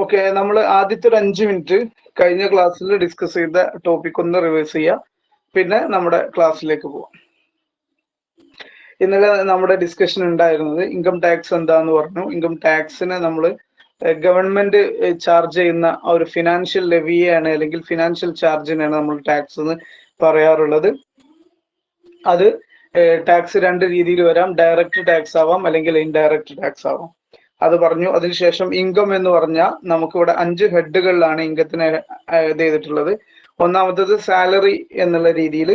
Okay, നമ്മൾ ആദ്യത്തെ ഒരു 5 മിനിറ്റ് കഴിഞ്ഞ ക്ലാസ്സിൽ ഡിസ്കസ് ചെയ്ത ടോപ്പിക് ഒന്ന് റിവേഴ്സ് ചെയ്യാം, പിന്നെ നമ്മുടെ ക്ലാസ്സിലേക്ക് പോവാം. ഇന്നലെ നമ്മുടെ ഡിസ്കഷൻ ഉണ്ടായിരുന്നത് ഇൻകം ടാക്സ് എന്താന്ന് പറഞ്ഞു. ഇൻകം ടാക്സിനെ നമ്മൾ ഗവൺമെന്റ് ചാർജ് ചെയ്യുന്ന ഒരു ഫിനാൻഷ്യൽ ലെവിയാണ് അല്ലെങ്കിൽ ഫിനാൻഷ്യൽ ചാർജിനെയാണ് നമ്മൾ ടാക്സ് എന്ന് പറയാറുള്ളത്. അത് ടാക്സ് രണ്ട് രീതിയിൽ വരാം, ഡയറക്റ്റ് ടാക്സ് ആവാം അല്ലെങ്കിൽ ഇൻഡയറക്റ്റ് ടാക്സ് ആവാം. അത് പറഞ്ഞു. അതിനുശേഷം ഇൻകം എന്ന് പറഞ്ഞാൽ നമുക്കിവിടെ 5 ഹെഡുകളിലാണ് ഇൻകത്തിനെ ഇത് ചെയ്തിട്ടുള്ളത്. ഒന്നാമത്തത് സാലറി എന്നുള്ള രീതിയിൽ,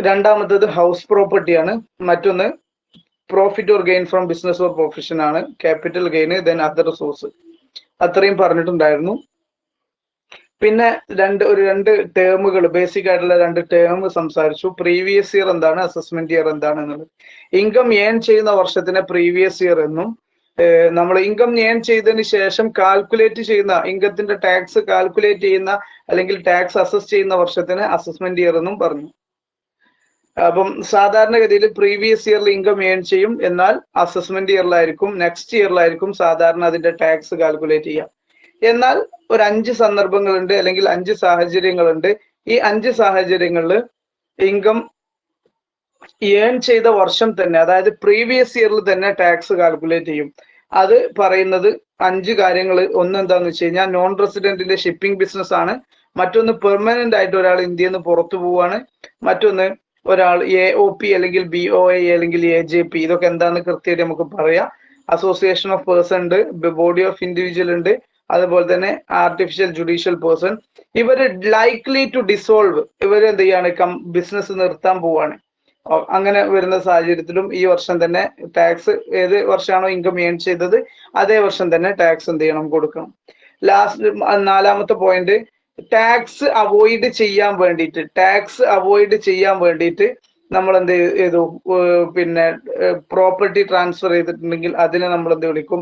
രണ്ടാമത്തത് ഹൗസ് പ്രോപ്പർട്ടിയാണ്, മറ്റൊന്ന് profit or gain from business or profession ആണ്, capital gain, then other resource. അത്രയും പറഞ്ഞിട്ടുണ്ടായിരുന്നു. പിന്നെ രണ്ട് ടേമുകൾ, ബേസിക് ആയിട്ടുള്ള 2 ടേം സംസാരിച്ചു. പ്രീവിയസ് ഇയർ എന്താണ്, അസസ്മെന്റ് ഇയർ എന്താണ് എന്നുള്ളത്. ഇൻകം ഏൺ ചെയ്യുന്ന വർഷത്തിനെ പ്രീവിയസ് ഇയർ എന്നും, നമ്മൾ ഇൻകം ഏൺ ചെയ്തതിന് ശേഷം കാൽക്കുലേറ്റ് ചെയ്യുന്ന ഇൻകത്തിന്റെ ടാക്സ് കാൽക്കുലേറ്റ് ചെയ്യുന്ന അല്ലെങ്കിൽ ടാക്സ് അസസ് ചെയ്യുന്ന വർഷത്തിന് അസസ്മെന്റ് ഇയർ എന്നും പറഞ്ഞു. അപ്പം സാധാരണഗതിയിൽ പ്രീവിയസ് ഇയറിൽ ഇൻകം ഏൺ ചെയ്യും, എന്നാൽ അസസ്മെന്റ് ഇയറിലായിരിക്കും, നെക്സ്റ്റ് ഇയറിലായിരിക്കും സാധാരണ അതിന്റെ ടാക്സ് കാൽക്കുലേറ്റ് ചെയ്യാം. എന്നാൽ ഒരു 5 സന്ദർഭങ്ങളുണ്ട് അല്ലെങ്കിൽ 5 സാഹചര്യങ്ങളുണ്ട്. ഈ 5 സാഹചര്യങ്ങളിൽ ഇൻകം ഏൺ ചെയ്ത വർഷം തന്നെ, അതായത് പ്രീവിയസ് ഇയറിൽ തന്നെ ടാക്സ് കാൽക്കുലേറ്റ് ചെയ്യും. അത് പറയുന്നത് 5 കാര്യങ്ങൾ. ഒന്ന് എന്താന്ന് വെച്ച് കഴിഞ്ഞാൽ നോൺ റെസിഡന്റിന്റെ ഷിപ്പിംഗ് ബിസിനസ് ആണ്, മറ്റൊന്ന് പെർമനന്റ് ആയിട്ട് ഒരാൾ ഇന്ത്യയിൽ നിന്ന് പുറത്തു പോവാണ്, മറ്റൊന്ന് ഒരാൾ AOP അല്ലെങ്കിൽ BOI അല്ലെങ്കിൽ AJP, ഇതൊക്കെ എന്താണെന്ന് കൃത്യമായിട്ട് നമുക്ക് പറയാം. അസോസിയേഷൻ ഓഫ് പേഴ്സൺ ഉണ്ട്, ബോഡി ഓഫ് ഇൻഡിവിജ്വൽ ഉണ്ട്, അതുപോലെ തന്നെ ആർട്ടിഫിഷ്യൽ ജുഡീഷ്യൽ പേഴ്സൺ. ഇവര് ലൈക്ലി ടു ഡിസോൾവ്, ഇവർ എന്ത് ചെയ്യാണ്, ബിസിനസ് നിർത്താൻ പോവാണ്. അങ്ങനെ വരുന്ന സാഹചര്യത്തിലും ഈ വർഷം തന്നെ ടാക്സ്, ഏത് വർഷമാണോ ഇൻകം ഏൺ ചെയ്തത് അതേ വർഷം തന്നെ ടാക്സ് എന്ത് ചെയ്യണം, കൊടുക്കണം. ലാസ്റ്റ് 4ാമത്തെ പോയിന്റ്, ടാക്സ് അവോയ്ഡ് ചെയ്യാൻ വേണ്ടിയിട്ട് നമ്മൾ എന്ത് ചെയ്തു, പിന്നെ പ്രോപ്പർട്ടി ട്രാൻസ്ഫർ ചെയ്തിട്ടുണ്ടെങ്കിൽ അതിനെ നമ്മൾ എന്ത് വിളിക്കും,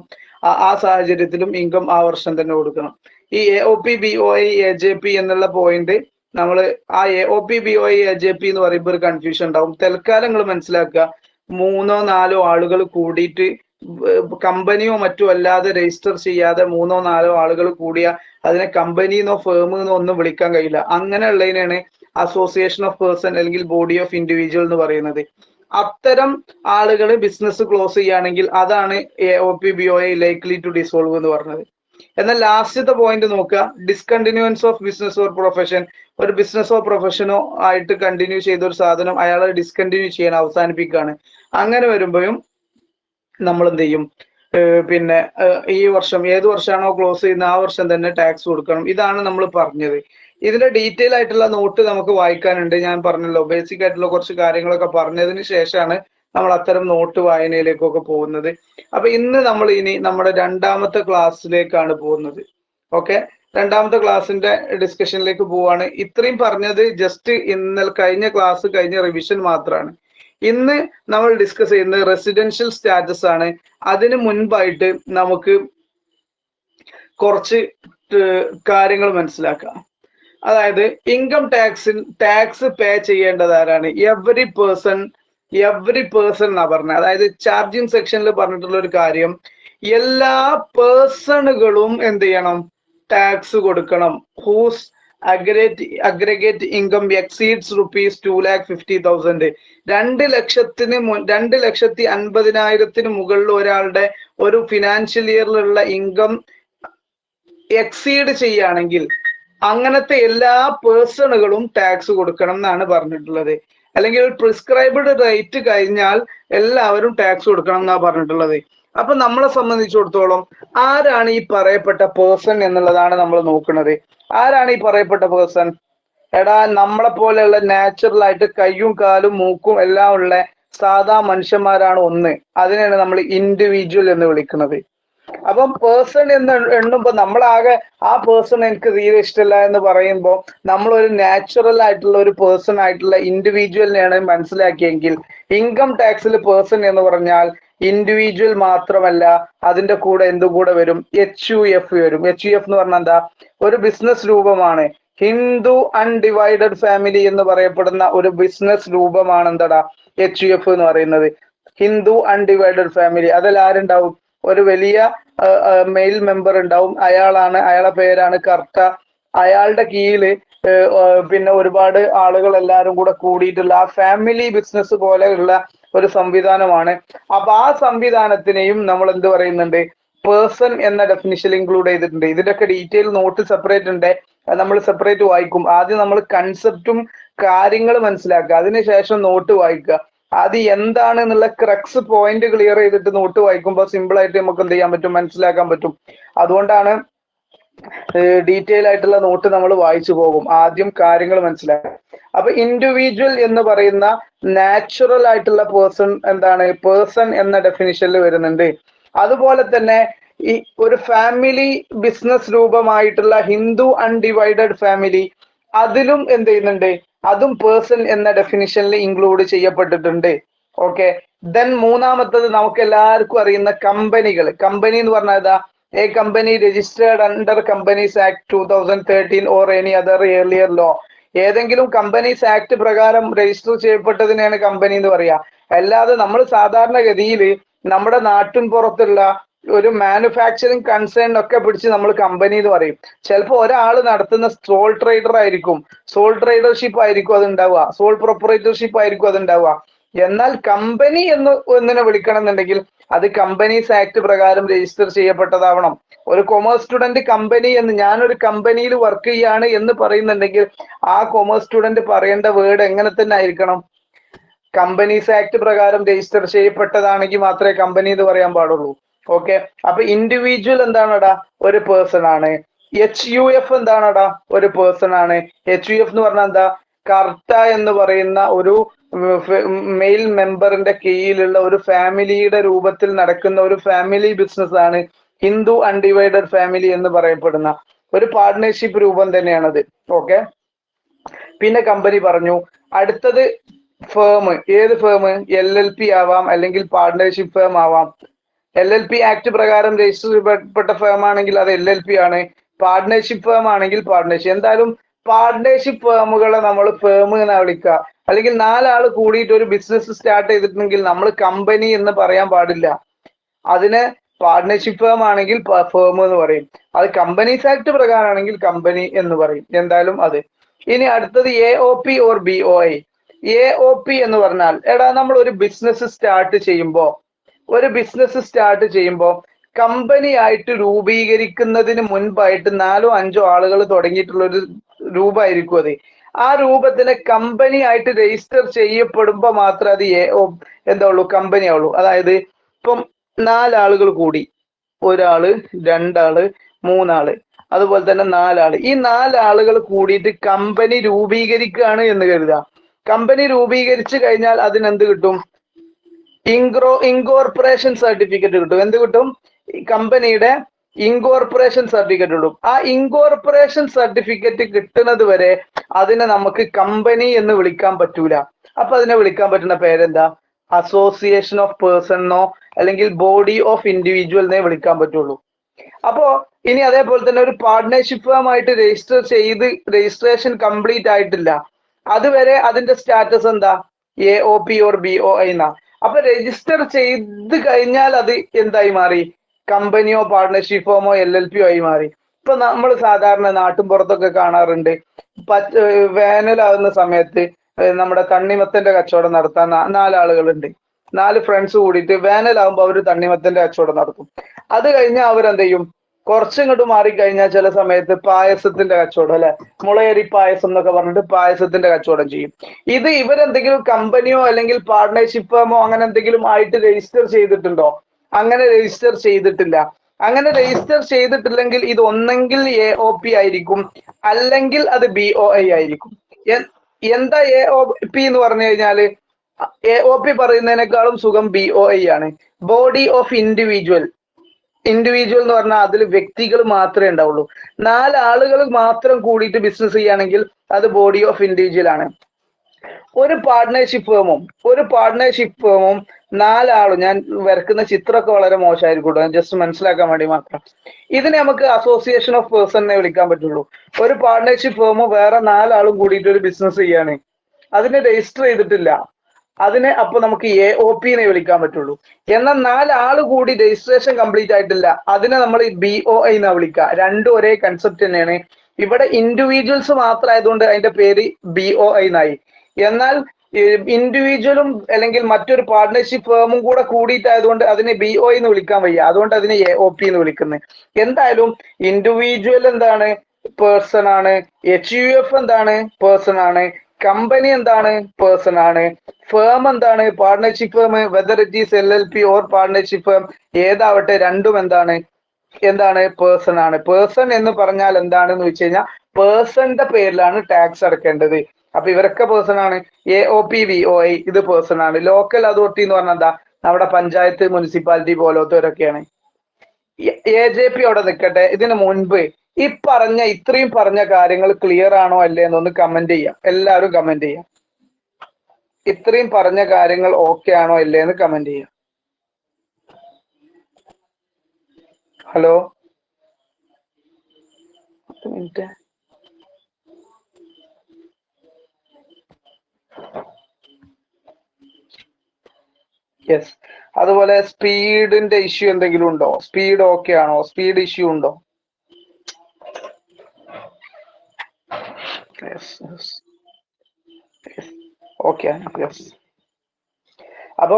ആ സാഹചര്യത്തിലും ഇൻകം ആ വർഷം തന്നെ കൊടുക്കണം. ഈ AOP BOI AJP എന്നുള്ള പോയിന്റ്, നമ്മൾ ആ AOP BOI AJP എന്ന് പറയുമ്പോൾ ഒരു കൺഫ്യൂഷൻ ഉണ്ടാവും. തൽക്കാലം നിങ്ങൾ മനസ്സിലാക്കുക, 3-4 ആളുകൾ കൂടിയിട്ട് കമ്പനിയോ മറ്റോ അല്ലാതെ രജിസ്റ്റർ ചെയ്യാതെ 3-4 ആളുകൾ കൂടിയ അതിനെ കമ്പനിന്നോ ഫേമെന്നോ ഒന്നും വിളിക്കാൻ കഴിയില്ല. അങ്ങനെയുള്ളതിനാണ് അസോസിയേഷൻ ഓഫ് പേഴ്സൺ അല്ലെങ്കിൽ ബോഡി ഓഫ് ഇൻഡിവിജ്വൽ എന്ന് പറയുന്നത്. അത്തരം ആളുകൾ ബിസിനസ് ക്ലോസ് ചെയ്യുകയാണെങ്കിൽ അതാണ് AOP BOI likely to dissolve എന്ന് പറഞ്ഞത്. എന്നാൽ ലാസ്റ്റത്തെ പോയിന്റ് നോക്കുക, discontinuance of business or profession. ഒരു ബിസിനസ്സോ പ്രൊഫഷനോ ആയിട്ട് കണ്ടിന്യൂ ചെയ്ത ഒരു സാധനം അയാളെ ഡിസ്കണ്ടിന്യൂ ചെയ്യാൻ, അവസാനിപ്പിക്കുകയാണ്. അങ്ങനെ വരുമ്പോഴും നമ്മൾ എന്ത് ചെയ്യും, പിന്നെ ഈ വർഷം ഏത് വർഷമാണോ ക്ലോസ് ചെയ്യുന്ന ആ വർഷം തന്നെ ടാക്സ് കൊടുക്കണം. ഇതാണ് നമ്മൾ പറഞ്ഞത്. ഇതിന്റെ ഡീറ്റെയിൽ ആയിട്ടുള്ള നോട്ട് നമുക്ക് വായിക്കാനുണ്ട്. ഞാൻ പറഞ്ഞല്ലോ, ബേസിക് ആയിട്ടുള്ള കുറച്ച് കാര്യങ്ങളൊക്കെ പറഞ്ഞതിന് ശേഷമാണ് നമ്മൾ അത്തരം നോട്ട് വായനയിലേക്കൊക്കെ പോകുന്നത്. അപ്പൊ ഇന്ന് നമ്മൾ ഇനി നമ്മുടെ 2ാമത്തെ ക്ലാസ്സിലേക്കാണ് പോകുന്നത്. ഓക്കെ, 2ാമത്തെ ക്ലാസ്സിന്റെ ഡിസ്കഷനിലേക്ക് പോവാണ്. ഇത്രയും പറഞ്ഞത് ജസ്റ്റ് കഴിഞ്ഞ ക്ലാസ് കഴിഞ്ഞ റിവിഷൻ മാത്രമാണ്. ഇന്ന് നമ്മൾ ഡിസ്കസ് ചെയ്യുന്നത് റെസിഡൻഷ്യൽ സ്റ്റാറ്റസ് ആണ്. അതിന് മുൻപായിട്ട് നമുക്ക് കുറച്ച് കാര്യങ്ങൾ മനസ്സിലാക്കാം. അതായത് ഇൻകം ടാക്സ് പേ ചെയ്യേണ്ടത് ആരാണ്? എവറി പേഴ്സൺ എന്നാ പറഞ്ഞത്. അതായത് ചാർജിങ് സെക്ഷനിൽ പറഞ്ഞിട്ടുള്ള ഒരു കാര്യം, എല്ലാ പേഴ്സണുകളും എന്ത് ചെയ്യണം, ടാക്സ് കൊടുക്കണം. Whose aggregate income exceeds ₹2,50,000. 2,50,000 മുകളിൽ ഒരാളുടെ ഒരു ഫിനാൻഷ്യൽ ഇയറിലുള്ള ഇൻകം എക്സീഡ് ചെയ്യുകയാണെങ്കിൽ അങ്ങനത്തെ എല്ലാ പേഴ്സണുകളും ടാക്സ് കൊടുക്കണം എന്നാണ് പറഞ്ഞിട്ടുള്ളത്. അല്ലെങ്കിൽ പ്രിസ്ക്രൈബ്ഡ് റേറ്റ് കഴിഞ്ഞാൽ എല്ലാവരും ടാക്സ് കൊടുക്കണം എന്നാണ് പറഞ്ഞിട്ടുള്ളത്. അപ്പൊ നമ്മളെ സംബന്ധിച്ചിടത്തോളം ആരാണ് ഈ പറയപ്പെട്ട പേഴ്സൺ എന്നുള്ളതാണ് നമ്മൾ നോക്കുന്നത്. ആരാണ് ഈ പറയപ്പെട്ട പേഴ്സൺ? എടാ, നമ്മളെ പോലെയുള്ള നാച്ചുറൽ ആയിട്ട് കയ്യും കാലും മൂക്കും എല്ലാം ഉള്ള സാധാ മനുഷ്യന്മാരാണ് ഒന്ന്. അതിനെയാണ് നമ്മൾ ഇൻഡിവിജ്വൽ എന്ന് വിളിക്കുന്നത്. അപ്പം പേഴ്സൺ എന്ന് എണ്ണുമ്പോൾ നമ്മളാകെ ആ പേഴ്സൺ എനിക്ക് തീരെ ഇഷ്ടമല്ല എന്ന് പറയുമ്പോൾ നമ്മളൊരു നാച്ചുറൽ ആയിട്ടുള്ള ഒരു പേഴ്സൺ ആയിട്ടുള്ള ഇൻഡിവിജ്വലിനെയാണ് മനസ്സിലാക്കിയെങ്കിൽ, ഇൻകം ടാക്സിൽ പേഴ്സൺ എന്ന് പറഞ്ഞാൽ ഇൻഡിവിജ്വൽ മാത്രമല്ല, അതിന്റെ കൂടെ എന്തും കൂടെ വരും, HUF വരും. HUF എന്ന് പറഞ്ഞാൽ എന്താ? ഒരു ബിസിനസ് രൂപമാണ്. ഹിന്ദു അൺഡിവൈഡഡ് ഫാമിലി എന്ന് പറയപ്പെടുന്ന ഒരു ബിസിനസ് രൂപമാണ് എന്താടാ HUF എന്ന് പറയുന്നത്. Hindu undivided family. അതിൽ ആരുണ്ടാവും? ഒരു വലിയ മെയിൽ മെമ്പർ ഉണ്ടാവും, അയാളുടെ പേരാണ് കർത്ത. അയാളുടെ കീഴില് പിന്നെ ഒരുപാട് ആളുകൾ എല്ലാവരും കൂടെ കൂടിയിട്ടുള്ള ആ ഫാമിലി ബിസിനസ് പോലെയുള്ള ഒരു സംവിധാനമാണ്. അപ്പൊ ആ സംവിധാനത്തിനെയും നമ്മൾ എന്ത് പറയുന്നുണ്ട്, പേഴ്സൺ എന്ന ഡെഫിനിഷൻ ഇൻക്ലൂഡ് ചെയ്തിട്ടുണ്ട്. ഇതിന്റെയൊക്കെ ഡീറ്റെയിൽ നോട്ട് സെപ്പറേറ്റ് ഉണ്ട്, നമ്മൾ സെപ്പറേറ്റ് വായിക്കും. ആദ്യം നമ്മൾ കൺസെപ്റ്റും കാര്യങ്ങൾ മനസ്സിലാക്കുക, അതിനുശേഷം നോട്ട് വായിക്കുക. അത് എന്താണ് എന്നുള്ള ക്രക്സ് പോയിന്റ് ക്ലിയർ ചെയ്തിട്ട് നോട്ട് വായിക്കുമ്പോൾ സിമ്പിൾ ആയിട്ട് നമുക്ക് എന്ത് ചെയ്യാൻ പറ്റും, മനസ്സിലാക്കാൻ പറ്റും. അതുകൊണ്ടാണ് ഡീറ്റെയിൽ ആയിട്ടുള്ള നോട്ട് നമ്മൾ വായിച്ചു പോകും. ആദ്യം കാര്യങ്ങൾ മനസ്സിലാക്കുക. അപ്പൊ ഇൻഡിവിജ്വൽ എന്ന് പറയുന്ന നാച്ചുറൽ ആയിട്ടുള്ള പേഴ്സൺ എന്ന ഡെഫിനിഷനിൽ വരുന്നുണ്ട്. അതുപോലെ തന്നെ ഈ ഒരു ഫാമിലി ബിസിനസ് രൂപമായിട്ടുള്ള ഹിന്ദു അൺഡിവൈഡഡ് ഫാമിലി, അതിലും എന്ത് ചെയ്യുന്നുണ്ട്, അതും പേഴ്സൺ എന്ന ഡെഫിനിഷനിൽ ഇൻക്ലൂഡ് ചെയ്യപ്പെട്ടിട്ടുണ്ട്. ഓക്കെ. ദെൻ മൂന്നാമത്തത് നമുക്ക് എല്ലാവർക്കും അറിയുന്ന കമ്പനികൾ. കമ്പനി എന്ന് പറഞ്ഞാൽ ഏതാ? A company registered under companies act 2013 or any other earlier law. ഏതെങ്കിലും കമ്പനീസ് ആക്ട് പ്രകാരം രജിസ്റ്റർ ചെയ്യപ്പെട്ടതിനെയാണ് കമ്പനി എന്ന് പറയാ. അല്ലാതെ നമ്മൾ സാധാരണഗതിയിൽ നമ്മുടെ നാട്ടിൻ പുറത്തുള്ള ഒരു മാനുഫാക്ചറിങ് കൺസേൺ ഒക്കെ പിടിച്ച് നമ്മൾ കമ്പനി എന്ന് പറയും. ചിലപ്പോൾ ഒരാൾ നടത്തുന്ന സോൾ ട്രേഡർ ആയിരിക്കും, സോൾ ട്രേഡർഷിപ്പ് ആയിരിക്കും അത് ഉണ്ടാവുക, സോൾ പ്രൊപ്പറേറ്റർഷിപ്പ് ആയിരിക്കും അത് ഉണ്ടാവുക. എന്നാൽ കമ്പനി എന്നിനെ വിളിക്കണം എന്നുണ്ടെങ്കിൽ അത് കമ്പനീസ് ആക്ട് പ്രകാരം രജിസ്റ്റർ ചെയ്യപ്പെട്ടതാവണം. ഒരു കൊമേഴ്സ് സ്റ്റുഡന്റ് കമ്പനി എന്ന്, ഞാനൊരു കമ്പനിയിൽ വർക്ക് ചെയ്യാണ് എന്ന് പറയുന്നുണ്ടെങ്കിൽ ആ കൊമേഴ്സ് സ്റ്റുഡന്റ് പറയേണ്ട വേർഡ് എങ്ങനെ തന്നെ ആയിരിക്കണം? കമ്പനീസ് ആക്ട് പ്രകാരം രജിസ്റ്റർ ചെയ്യപ്പെട്ടതാണെങ്കിൽ മാത്രമേ കമ്പനി എന്ന് പറയാൻ പാടുള്ളൂ. ഓക്കെ. അപ്പൊ ഇൻഡിവിജ്വൽ എന്താണടാ? ഒരു പേഴ്സൺ ആണ്. HUF എന്താണടാ? ഒരു പേഴ്സൺ ആണ്. HUF എന്ന് പറഞ്ഞാൽ എന്താ? കർത്ത എന്ന് പറയുന്ന ഒരു മെയിൽ മെമ്പറിന്റെ കീഴിലുള്ള ഒരു ഫാമിലിയുടെ രൂപത്തിൽ നടക്കുന്ന ഒരു ഫാമിലി ബിസിനസ് ആണ് ഹിന്ദു അൺഡിവൈഡഡ് ഫാമിലി എന്ന് പറയപ്പെടുന്ന ഒരു പാർട്ട്ണർഷിപ്പ് രൂപം തന്നെയാണത്. ഓക്കെ. പിന്നെ കമ്പനി പറഞ്ഞു. അടുത്തത് ഫേം. ഏത് ഫേം? LLP ആവാം, അല്ലെങ്കിൽ പാർട്ട്ണർഷിപ്പ് ഫേം ആവാം. LLP ആക്ട് പ്രകാരം രജിസ്റ്റർ ചെയ്യപ്പെട്ട ഫേം ആണെങ്കിൽ അത് LLP ആണ്. പാർട്ട്ണർഷിപ്പ് ഫേം ആണെങ്കിൽ പാർട്ട്ണർഷിപ്പ്. എന്തായാലും പാർട്ട്ണർഷിപ്പ് ഫേമുകളെ നമ്മൾ ഫേം എന്നാ വിളിക്കുക. അല്ലെങ്കിൽ 4 ആൾ കൂടിയിട്ട് ഒരു ബിസിനസ് സ്റ്റാർട്ട് ചെയ്തിട്ടുണ്ടെങ്കിൽ നമ്മൾ കമ്പനി എന്ന് പറയാൻ പാടില്ല. അതിന് പാർട്ട്ണർഷിപ്പ് ഫേം ആണെങ്കിൽ ഫേം എന്ന് പറയും. അത് കമ്പനീസ് ആക്ട് പ്രകാരമാണെങ്കിൽ കമ്പനി എന്ന് പറയും. എന്തായാലും അത്. ഇനി അടുത്തത് AOP ഓർ BOI. AOP എന്ന് പറഞ്ഞാൽ, എടാ നമ്മൾ ഒരു ബിസിനസ് സ്റ്റാർട്ട് ചെയ്യുമ്പോൾ കമ്പനി ആയിട്ട് രൂപീകരിക്കുന്നതിന് മുൻപായിട്ട് 4 or 5 ആളുകൾ തുടങ്ങിയിട്ടുള്ള ഒരു രൂപമായിരിക്കും അത്. ആ രൂപത്തിന് കമ്പനി ആയിട്ട് രജിസ്റ്റർ ചെയ്യപ്പെടുമ്പോൾ മാത്രമേ അത് എന്താ കമ്പനി ആവുള്ളൂ. അതായത് ഇപ്പം 4 ആളുകൾ കൂടി, 1 ആള്, 2 ആള്, 3 ആള്, അതുപോലെ തന്നെ 4 ആള്. ഈ 4 ആളുകൾ കൂടിയിട്ട് കമ്പനി രൂപീകരിക്കുകയാണ് എന്ന് കരുതുക. കമ്പനി രൂപീകരിച്ചു കഴിഞ്ഞാൽ അതിനെന്ത് കിട്ടും? ഇൻകോർപ്പറേഷൻ സർട്ടിഫിക്കറ്റ് കിട്ടും. എന്ത് കിട്ടും? കമ്പനിയുടെ ഇൻകോർപ്പറേഷൻ സർട്ടിഫിക്കറ്റ് കിട്ടും. ആ ഇൻകോർപ്പറേഷൻ സർട്ടിഫിക്കറ്റ് കിട്ടുന്നത് വരെ അതിനെ നമുക്ക് കമ്പനി എന്ന് വിളിക്കാൻ പറ്റൂല. അപ്പൊ അതിനെ വിളിക്കാൻ പറ്റുന്ന പേരെന്താ? അസോസിയേഷൻ ഓഫ് പേഴ്സണോ അല്ലെങ്കിൽ ബോഡി ഓഫ് ഇൻഡിവിജ്വലിനെ വിളിക്കാൻ പറ്റുള്ളൂ. അപ്പോ ഇനി അതേപോലെ തന്നെ ഒരു പാർട്ട്ണർഷിപ്പ് ഫേമായിട്ട് രജിസ്ട്രേഷൻ കംപ്ലീറ്റ് ആയിട്ടില്ല, അതുവരെ അതിന്റെ സ്റ്റാറ്റസ് എന്താ? AOP ഓർ BOI എന്നാ. അപ്പൊ രജിസ്റ്റർ ചെയ്ത് കഴിഞ്ഞാൽ അത് എന്തായി മാറി? കമ്പനിയോ പാർട്ട്ണർഷിപ്പ് ഫേമോ LLP ആയി മാറി. ഇപ്പൊ നമ്മൾ സാധാരണ നാട്ടും പുറത്തൊക്കെ കാണാറുണ്ട്, വേനലാകുന്ന സമയത്ത് നമ്മുടെ തണ്ണിമത്തന്റെ കച്ചവടം നടത്താൻ 4 ആളുകളുണ്ട്. 4 ഫ്രണ്ട്സ് കൂടിയിട്ട് വേനലാകുമ്പോൾ അവർ തണ്ണിമത്തന്റെ കച്ചവടം നടത്തും. അത് കഴിഞ്ഞാൽ അവരെന്ത് ചെയ്യും? കുറച്ചിങ്ങോട്ട് മാറിക്കഴിഞ്ഞാൽ ചില സമയത്ത് പായസത്തിന്റെ കച്ചവടം, അല്ലെ, മുളയരി പായസം എന്നൊക്കെ പറഞ്ഞിട്ട് പായസത്തിന്റെ കച്ചവടം ചെയ്യും. ഇത് ഇവരെന്തെങ്കിലും കമ്പനിയോ അല്ലെങ്കിൽ പാർട്ട്ണർഷിപ്പ് ഫേമോ അങ്ങനെ എന്തെങ്കിലും ആയിട്ട് രജിസ്റ്റർ ചെയ്തിട്ടുണ്ടോ? അങ്ങനെ രജിസ്റ്റർ ചെയ്തിട്ടില്ല. അങ്ങനെ രജിസ്റ്റർ ചെയ്തിട്ടില്ലെങ്കിൽ ഇത് ഒന്നെങ്കിൽ AOP ആയിരിക്കും, അല്ലെങ്കിൽ അത് BOI ആയിരിക്കും. എന്താ AOP എന്ന് പറഞ്ഞു കഴിഞ്ഞാല്, AOP പറയുന്നതിനേക്കാളും സുഖം BOI ആണ്. ബോഡി ഓഫ് ഇൻഡിവിജ്വൽ എന്ന് പറഞ്ഞാൽ അതിൽ വ്യക്തികൾ മാത്രമേ ഉണ്ടാവുള്ളൂ. 4 ആളുകൾ മാത്രം കൂടിയിട്ട് ബിസിനസ് ചെയ്യുകയാണെങ്കിൽ അത് ബോഡി ഓഫ് ഇൻഡിവിജ്വൽ ആണ്. ഒരു പാർട്ട്ണർഷിപ്പ് ഫേമും 4 ആളും, ഞാൻ വരക്കുന്ന ചിത്രമൊക്കെ വളരെ മോശമായിരിക്കും, ജസ്റ്റ് മനസ്സിലാക്കാൻ വേണ്ടി മാത്രം. ഇതിനെ നമുക്ക് അസോസിയേഷൻ ഓഫ് പേഴ്സണിനെ വിളിക്കാൻ പറ്റുള്ളൂ. ഒരു പാർട്ട്ണർഷിപ്പ് ഫേമോ വേറെ 4 ആളും കൂടിയിട്ട് ഒരു ബിസിനസ് ചെയ്യാണ്, അതിനെ രജിസ്റ്റർ ചെയ്തിട്ടില്ല, അതിനെ അപ്പൊ നമുക്ക് AOP നെ വിളിക്കാൻ പറ്റുള്ളൂ. എന്നാൽ 4 ആള് കൂടി രജിസ്ട്രേഷൻ കംപ്ലീറ്റ് ആയിട്ടില്ല, അതിനെ നമ്മൾ BOI എന്നാ വിളിക്കുക. രണ്ടും ഒരേ കൺസെപ്റ്റ് തന്നെയാണ്. ഇവിടെ ഇൻഡിവിജ്വൽസ് മാത്രമായതുകൊണ്ട് അതിന്റെ പേര് BOI എന്നായി. എന്നാൽ ഇൻഡിവിജ്വലും അല്ലെങ്കിൽ മറ്റൊരു പാർട്ട്ണർഷിപ്പ് ഫേമും കൂടെ കൂടിയിട്ടായതുകൊണ്ട് അതിനെ BOI എന്ന് വിളിക്കാൻ വയ്യ, അതുകൊണ്ട് അതിനെ AOP എന്ന് വിളിക്കുന്നത്. എന്തായാലും ഇൻഡിവിജ്വൽ എന്താണ്? പേഴ്സൺ ആണ്. HUF എന്താണ്? പേഴ്സൺ ആണ്. കമ്പനി എന്താണ്? പേഴ്സൺ ആണ്. ഫേം എന്താണ്? പാർട്ട്ണർഷിപ്പ് firm, whether it is LLP or പാർട്ട്ണർഷിപ്പ് ഫേം ഏതാവട്ടെ, രണ്ടും എന്താണ്? പേഴ്സൺ ആണ്. പേഴ്സൺ എന്ന് പറഞ്ഞാൽ എന്താണെന്ന് വെച്ച് കഴിഞ്ഞാൽ പേഴ്സന്റെ പേരിലാണ് ടാക്സ് അടക്കേണ്ടത്. അപ്പൊ ഇവരൊക്കെ പേഴ്സൺ ആണ്. AOP BOI ഇത് പേഴ്സൺ ആണ്. ലോക്കൽ അതോറിറ്റി എന്ന് പറഞ്ഞാൽ എന്താ? നമ്മുടെ പഞ്ചായത്ത്, മുനിസിപ്പാലിറ്റി പോലത്തവരൊക്കെയാണ്. AJP അവിടെ നിൽക്കട്ടെ. ഇതിനു മുൻപ് ഇത്രയും പറഞ്ഞ കാര്യങ്ങൾ ക്ലിയർ ആണോ അല്ലേ എന്നൊന്ന് കമന്റ് ചെയ്യാം. എല്ലാവരും കമന്റ് ചെയ്യാം. ഇത്രയും പറഞ്ഞ കാര്യങ്ങൾ ഓക്കെ ആണോ അല്ലേ എന്ന് കമന്റ് ചെയ്യാം. Hello, minute. യെസ്. അതുപോലെ സ്പീഡിന്റെ ഇഷ്യൂ എന്തെങ്കിലും ഉണ്ടോ? സ്പീഡ് ഓക്കെ ആണോ? സ്പീഡ് ഇഷ്യൂ ഉണ്ടോ? ഓക്കെ. യെസ്. അപ്പൊ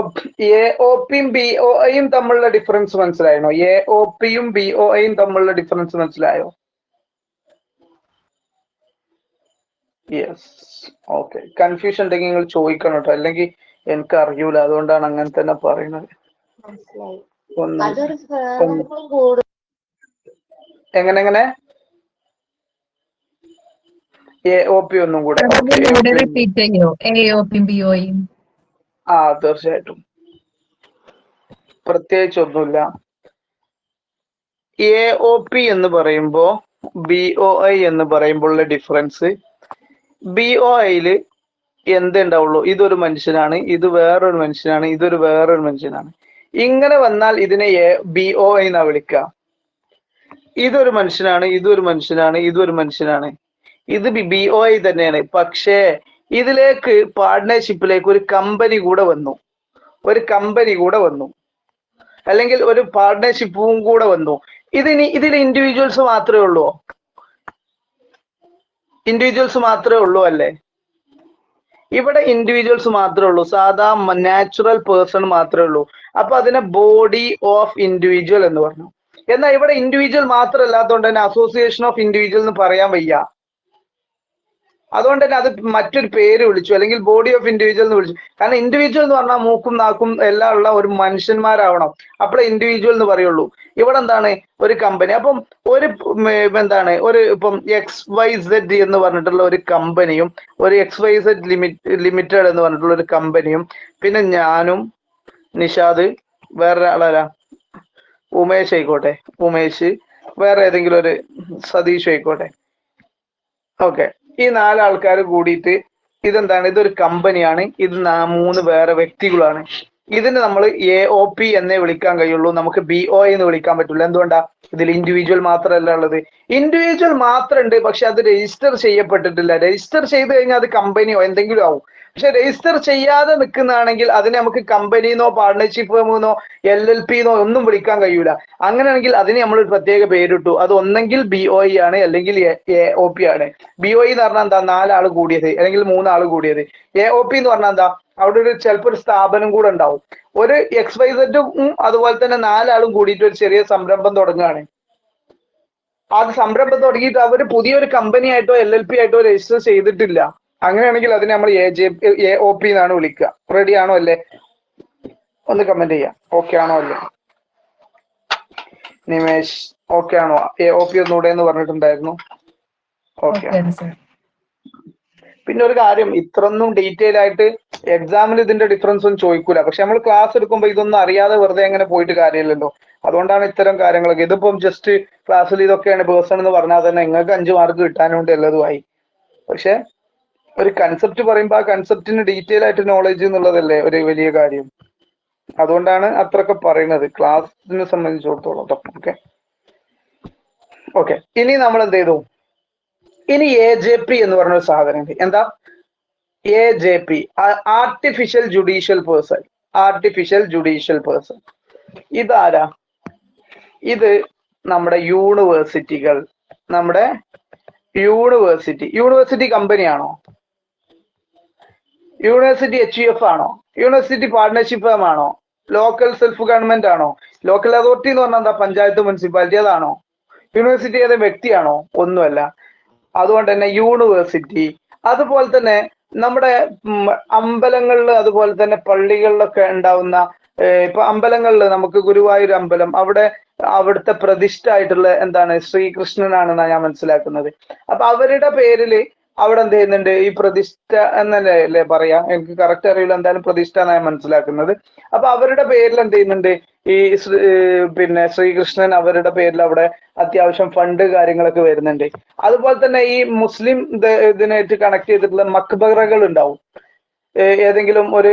AOPയും BOIയും തമ്മിലുള്ള ഡിഫറൻസ് മനസ്സിലായോ? AOPയും BOIയും തമ്മിലുള്ള ഡിഫറൻസ് മനസ്സിലായോ? യെസ്. ഓക്കെ. കൺഫ്യൂഷൻ ഉണ്ടെങ്കിൽ നിങ്ങൾ ചോദിക്കണം കേട്ടോ, അല്ലെങ്കിൽ എനിക്ക് അറിയൂല, അതുകൊണ്ടാണ് അങ്ങനെ തന്നെ പറയുന്നത്. എങ്ങനെ AOP ഒന്നും കൂടെ? ആ, തീർച്ചയായിട്ടും. പ്രത്യേകിച്ച് ഒന്നുമില്ല. AOP എന്ന് പറയുമ്പോ BOI എന്ന് പറയുമ്പോഴുള്ള ഡിഫറൻസ്, BOIയില് എന്തുണ്ടാവുള്ളൂ? ഇതൊരു മനുഷ്യനാണ്, ഇത് വേറൊരു മനുഷ്യനാണ്, ഇതൊരു വേറൊരു മനുഷ്യനാണ്. ഇങ്ങനെ വന്നാൽ ഇതിനെ BOI എന്നാ വിളിക്കുക. ഇതൊരു മനുഷ്യനാണ്, ഇതൊരു മനുഷ്യനാണ്, ഇതൊരു മനുഷ്യനാണ്, ഇത് BOI തന്നെയാണ്. പക്ഷേ ഇതിലേക്ക് പാർട്ട്ണർഷിപ്പിലേക്ക് ഒരു കമ്പനി കൂടെ വന്നു, അല്ലെങ്കിൽ ഒരു പാർട്ട്ണർഷിപ്പും കൂടെ വന്നു. ഇതിൽ ഇൻഡിവിജ്വൽസ് മാത്രമേ ഉള്ളൂ അല്ലേ? ഇവിടെ ഇൻഡിവിജ്വൽസ് മാത്രമേ ഉള്ളൂ, സാധാ നാച്ചുറൽ പേഴ്സൺ മാത്രമേ ഉള്ളൂ. അപ്പൊ അതിനെ ബോഡി ഓഫ് ഇൻഡിവിജ്വൽ എന്ന് പറഞ്ഞു. എന്നാൽ ഇവിടെ ഇൻഡിവിജ്വൽ മാത്രമല്ലാത്തതുകൊണ്ട് തന്നെ അസോസിയേഷൻ ഓഫ് ഇൻഡിവിജ്വൽ എന്ന് പറയാൻ വയ്യ. അതുകൊണ്ട് തന്നെ അത് മറ്റൊരു പേര് വിളിച്ചു, അല്ലെങ്കിൽ ബോഡി ഓഫ് ഇൻഡിവിജ്വൽ എന്ന് വിളിച്ചു. കാരണം ഇൻഡിവിജ്വൽ എന്ന് പറഞ്ഞാൽ മൂക്കും നാക്കും എല്ലാം ഉള്ള ഒരു മനുഷ്യന്മാരാവണം, അപ്പോഴേ ഇൻഡിവിജ്വൽ എന്ന് പറയുള്ളൂ. ഇവിടെ എന്താണ്? ഒരു കമ്പനി. അപ്പം ഇപ്പം XYZ എന്ന് പറഞ്ഞിട്ടുള്ള ഒരു കമ്പനിയും, ഒരു XYZ ലിമിറ്റഡ് എന്ന് പറഞ്ഞിട്ടുള്ള ഒരു കമ്പനിയും, പിന്നെ ഞാനും, നിഷാദ്, വേറൊരാളാരാ, ഉമേഷ് ആയിക്കോട്ടെ, വേറെ ഏതെങ്കിലും ഒരു സതീഷ് ആയിക്കോട്ടെ. ഓക്കെ, ഈ 4 ആൾക്കാർ കൂടിയിട്ട് ഇതെന്താണ്? ഇതൊരു കമ്പനിയാണ്. ഇത് 3 വേറെ വ്യക്തികളാണ്. ഇതിന് നമ്മൾ AOP എന്നേ വിളിക്കാൻ കഴിയുള്ളൂ, നമുക്ക് BOI എന്ന് വിളിക്കാൻ പറ്റില്ല. എന്തുകൊണ്ടാ? ഇതിൽ ഇൻഡിവിജ്വൽ മാത്രമല്ല ഉള്ളത്. ഇൻഡിവിജ്വൽ മാത്രമുണ്ട്, പക്ഷെ അത് രജിസ്റ്റർ ചെയ്യപ്പെട്ടിട്ടില്ല. രജിസ്റ്റർ ചെയ്ത് കഴിഞ്ഞാൽ അത് കമ്പനിയോ എന്തെങ്കിലും ആവും. പക്ഷെ രജിസ്റ്റർ ചെയ്യാതെ നിൽക്കുന്നതാണെങ്കിൽ അതിനെ നമുക്ക് കമ്പനിന്നോ പാർട്ട്ണർഷിപ്പ് ഫേമെന്നോ LLP എന്നോ ഒന്നും വിളിക്കാൻ കഴിയൂല. അങ്ങനെയാണെങ്കിൽ അതിന് നമ്മൾ ഒരു പ്രത്യേക പേരിട്ടു. അത് ഒന്നെങ്കിൽ BOI ആണ്, അല്ലെങ്കിൽ AOP ആണ്. BOI എന്ന് പറഞ്ഞാൽ എന്താ? 4 ആൾ കൂടിയത്, അല്ലെങ്കിൽ 3 ആൾ കൂടിയത്. AOP എന്ന് പറഞ്ഞാൽ എന്താ? അവിടെ ചിലപ്പോൾ ഒരു സ്ഥാപനം കൂടെ ഉണ്ടാവും. ഒരു XYZും അതുപോലെ തന്നെ 4 ആളും കൂടിയിട്ട് ഒരു ചെറിയ സംരംഭം തുടങ്ങുകയാണ്. അത് സംരംഭം തുടങ്ങിയിട്ട് അവർ പുതിയൊരു കമ്പനി ആയിട്ടോ LLP ആയിട്ടോ രജിസ്റ്റർ ചെയ്തിട്ടില്ല. അങ്ങനെയാണെങ്കിൽ അതിനെ നമ്മൾ AOP എന്നാണ് വിളിക്കുക. റെഡി ആണോ അല്ലേ? ഒന്ന് കമന്റ് ചെയ്യാം. ഓക്കെ ആണോ അല്ലേ? നിമേഷ് ഓക്കെ ആണോ? AOP ഒന്നുകൂടെ എന്ന് പറഞ്ഞിട്ടുണ്ടായിരുന്നു. ഓക്കെ. പിന്നെ ഒരു കാര്യം, ഇത്രയൊന്നും ഡീറ്റെയിൽ ആയിട്ട് എക്സാമിൽ ഇതിന്റെ ഡിഫറൻസ് ഒന്നും ചോദിക്കൂല. പക്ഷെ നമ്മൾ ക്ലാസ് എടുക്കുമ്പോൾ ഇതൊന്നും അറിയാതെ വെറുതെ അങ്ങനെ പോയിട്ട് കാര്യമില്ലല്ലോ. അതുകൊണ്ടാണ് ഇത്തരം കാര്യങ്ങളൊക്കെ. ഇതിപ്പം ജസ്റ്റ് ക്ലാസ്സിൽ ഇതൊക്കെയാണ് പേഴ്സൺ എന്ന് പറഞ്ഞാൽ തന്നെ നിങ്ങൾക്ക് 5 മാർക്ക് കിട്ടാനുണ്ട്, എല്ലാതുമായി. പക്ഷെ ഒരു കൺസെപ്റ്റ് പറയുമ്പോൾ ആ കൺസെപ്റ്റിന് ഡീറ്റെയിൽ ആയിട്ട് നോളജ് എന്നുള്ളതല്ലേ ഒരു വലിയ കാര്യം. അതുകൊണ്ടാണ് അത്രയൊക്കെ പറയുന്നത് ക്ലാസ്സിനെ സംബന്ധിച്ചിടത്തോളം. ഓക്കെ. ഇനി നമ്മൾ എന്ത് ചെയ്തു? ഇനി AJP എന്ന് പറഞ്ഞൊരു സാധനം ഉണ്ട്. എന്താ? AJP, artificial judicial person. Artificial judicial person ഇതാരാ? ഇത് നമ്മുടെ യൂണിവേഴ്സിറ്റികൾ. നമ്മുടെ യൂണിവേഴ്സിറ്റി കമ്പനിയാണോ? യൂണിവേഴ്സിറ്റി HUF ആണോ? യൂണിവേഴ്സിറ്റി പാർട്ട്ണർഷിപ്പ് ഫേം ആണോ? ലോക്കൽ സെൽഫ് ഗവൺമെന്റ് ആണോ? ലോക്കൽ അതോറിറ്റി എന്ന് പറഞ്ഞാൽ എന്താ? പഞ്ചായത്ത്, മുനിസിപ്പാലിറ്റി, അതാണോ? യൂണിവേഴ്സിറ്റി ഏത് വ്യക്തിയാണോ? ഒന്നുമല്ല. അതുകൊണ്ട് തന്നെ യൂണിവേഴ്സിറ്റി. അതുപോലെ തന്നെ നമ്മുടെ അമ്പലങ്ങളിൽ, അതുപോലെ തന്നെ പള്ളികളിലൊക്കെ ഉണ്ടാവുന്ന ഇപ്പൊ അമ്പലങ്ങളിൽ നമുക്ക് ഗുരുവായൂർ അമ്പലം, അവിടുത്തെ പ്രതിഷ്ഠ ആയിട്ടുള്ള എന്താണ്? ശ്രീകൃഷ്ണനാണെന്നാണ് ഞാൻ മനസ്സിലാക്കുന്നത്. അപ്പൊ അവരുടെ പേരില് അവിടെ എന്ത് ചെയ്യുന്നുണ്ട്? ഈ പ്രതിഷ്ഠ എന്നല്ലേ അല്ലേ പറയാ? എനിക്ക് കറക്റ്റ് അറിയില്ല, എന്തായാലും പ്രതിഷ്ഠ എന്നാണ് ഞാൻ മനസ്സിലാക്കുന്നത്. അപ്പൊ അവരുടെ പേരിൽ എന്ത് ചെയ്യുന്നുണ്ട്? ഈ പിന്നെ ശ്രീകൃഷ്ണൻ, അവരുടെ പേരിൽ അവിടെ അത്യാവശ്യം ഫണ്ട് കാര്യങ്ങളൊക്കെ വരുന്നുണ്ട്. അതുപോലെ തന്നെ ഈ മുസ്ലിം ഇതിനായിട്ട് കണക്ട് ചെയ്തിട്ടുള്ള മക്ബറകൾ ഉണ്ടാവും. ഏതെങ്കിലും ഒരു